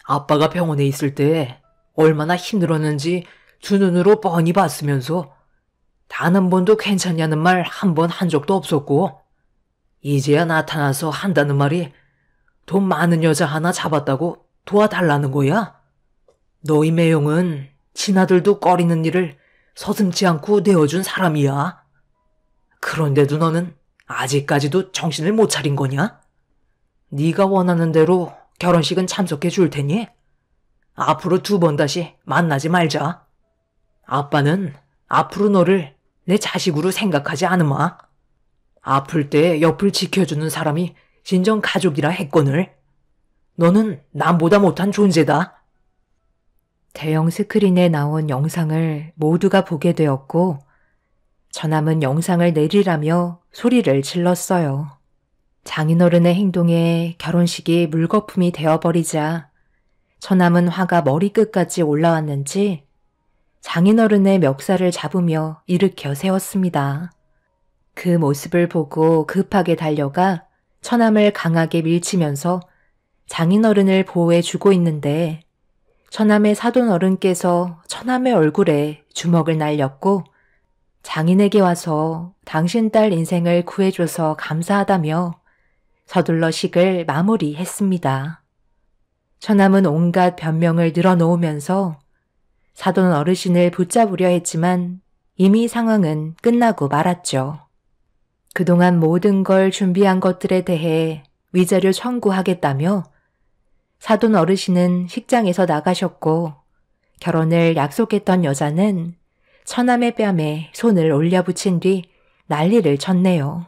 아빠가 병원에 있을 때 얼마나 힘들었는지 두 눈으로 뻔히 봤으면서 단 한 번도 괜찮냐는 말 한 번 한 적도 없었고 이제야 나타나서 한다는 말이 돈 많은 여자 하나 잡았다고 도와달라는 거야? 너희 매형은 친아들도 꺼리는 일을 서슴지 않고 내어준 사람이야. 그런데도 너는 아직까지도 정신을 못 차린 거냐? 네가 원하는 대로 결혼식은 참석해 줄 테니 앞으로 2번 다시 만나지 말자. 아빠는 앞으로 너를 내 자식으로 생각하지 않으마. 아플 때 옆을 지켜주는 사람이 진정 가족이라 했거늘. 너는 남보다 못한 존재다. 대형 스크린에 나온 영상을 모두가 보게 되었고 처남은 영상을 내리라며 소리를 질렀어요. 장인어른의 행동에 결혼식이 물거품이 되어버리자 처남은 화가 머리끝까지 올라왔는지 장인어른의 멱살을 잡으며 일으켜 세웠습니다. 그 모습을 보고 급하게 달려가 처남을 강하게 밀치면서 장인어른을 보호해주고 있는데 처남의 사돈어른께서 처남의 얼굴에 주먹을 날렸고 장인에게 와서 당신 딸 인생을 구해줘서 감사하다며 서둘러 식을 마무리했습니다. 처남은 온갖 변명을 늘어놓으면서 사돈 어르신을 붙잡으려 했지만 이미 상황은 끝나고 말았죠. 그동안 모든 걸 준비한 것들에 대해 위자료 청구하겠다며 사돈 어르신은 식장에서 나가셨고 결혼을 약속했던 여자는 처남의 뺨에 손을 올려붙인 뒤 난리를 쳤네요.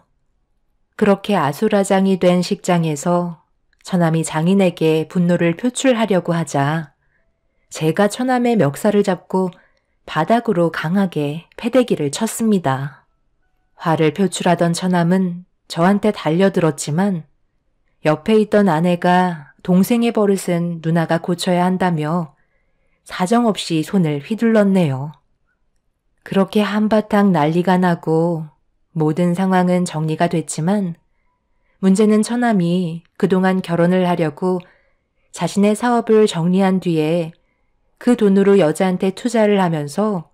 그렇게 아수라장이 된 식장에서 처남이 장인에게 분노를 표출하려고 하자 제가 처남의 멱살을 잡고 바닥으로 강하게 패대기를 쳤습니다. 화를 표출하던 처남은 저한테 달려들었지만 옆에 있던 아내가 동생의 버릇은 누나가 고쳐야 한다며 사정없이 손을 휘둘렀네요. 그렇게 한바탕 난리가 나고 모든 상황은 정리가 됐지만 문제는 처남이 그동안 결혼을 하려고 자신의 사업을 정리한 뒤에 그 돈으로 여자한테 투자를 하면서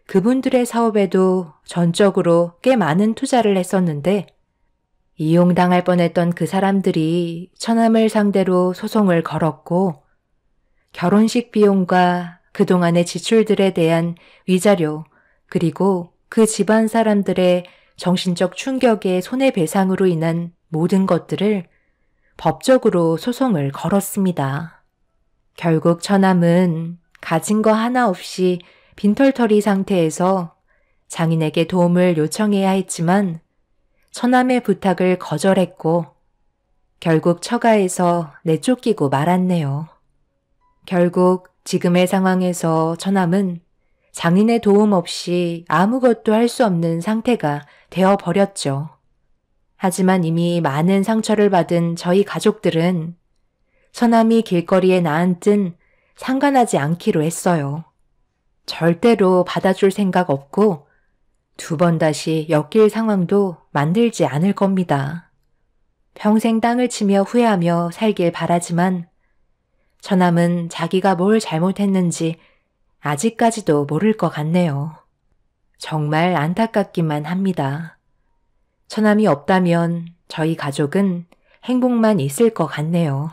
그분들의 사업에도 전적으로 꽤 많은 투자를 했었는데 이용당할 뻔했던 그 사람들이 처남을 상대로 소송을 걸었고 결혼식 비용과 그동안의 지출들에 대한 위자료 그리고 그 집안 사람들의 정신적 충격의 손해배상으로 인한 모든 것들을 법적으로 소송을 걸었습니다. 결국 처남은 가진 거 하나 없이 빈털터리 상태에서 장인에게 도움을 요청해야 했지만 처남의 부탁을 거절했고 결국 처가에서 내쫓기고 말았네요. 결국 지금의 상황에서 처남은 장인의 도움 없이 아무것도 할 수 없는 상태가 되어버렸죠. 하지만 이미 많은 상처를 받은 저희 가족들은 처남이 길거리에 나앉든 상관하지 않기로 했어요. 절대로 받아줄 생각 없고 2번 다시 엮일 상황도 만들지 않을 겁니다. 평생 땅을 치며 후회하며 살길 바라지만 처남은 자기가 뭘 잘못했는지 아직까지도 모를 것 같네요. 정말 안타깝기만 합니다. 처남이 없다면 저희 가족은 행복만 있을 것 같네요.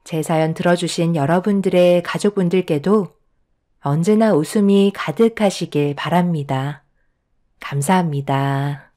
제 사연 들어주신 여러분들의 가족분들께도 언제나 웃음이 가득하시길 바랍니다. 감사합니다.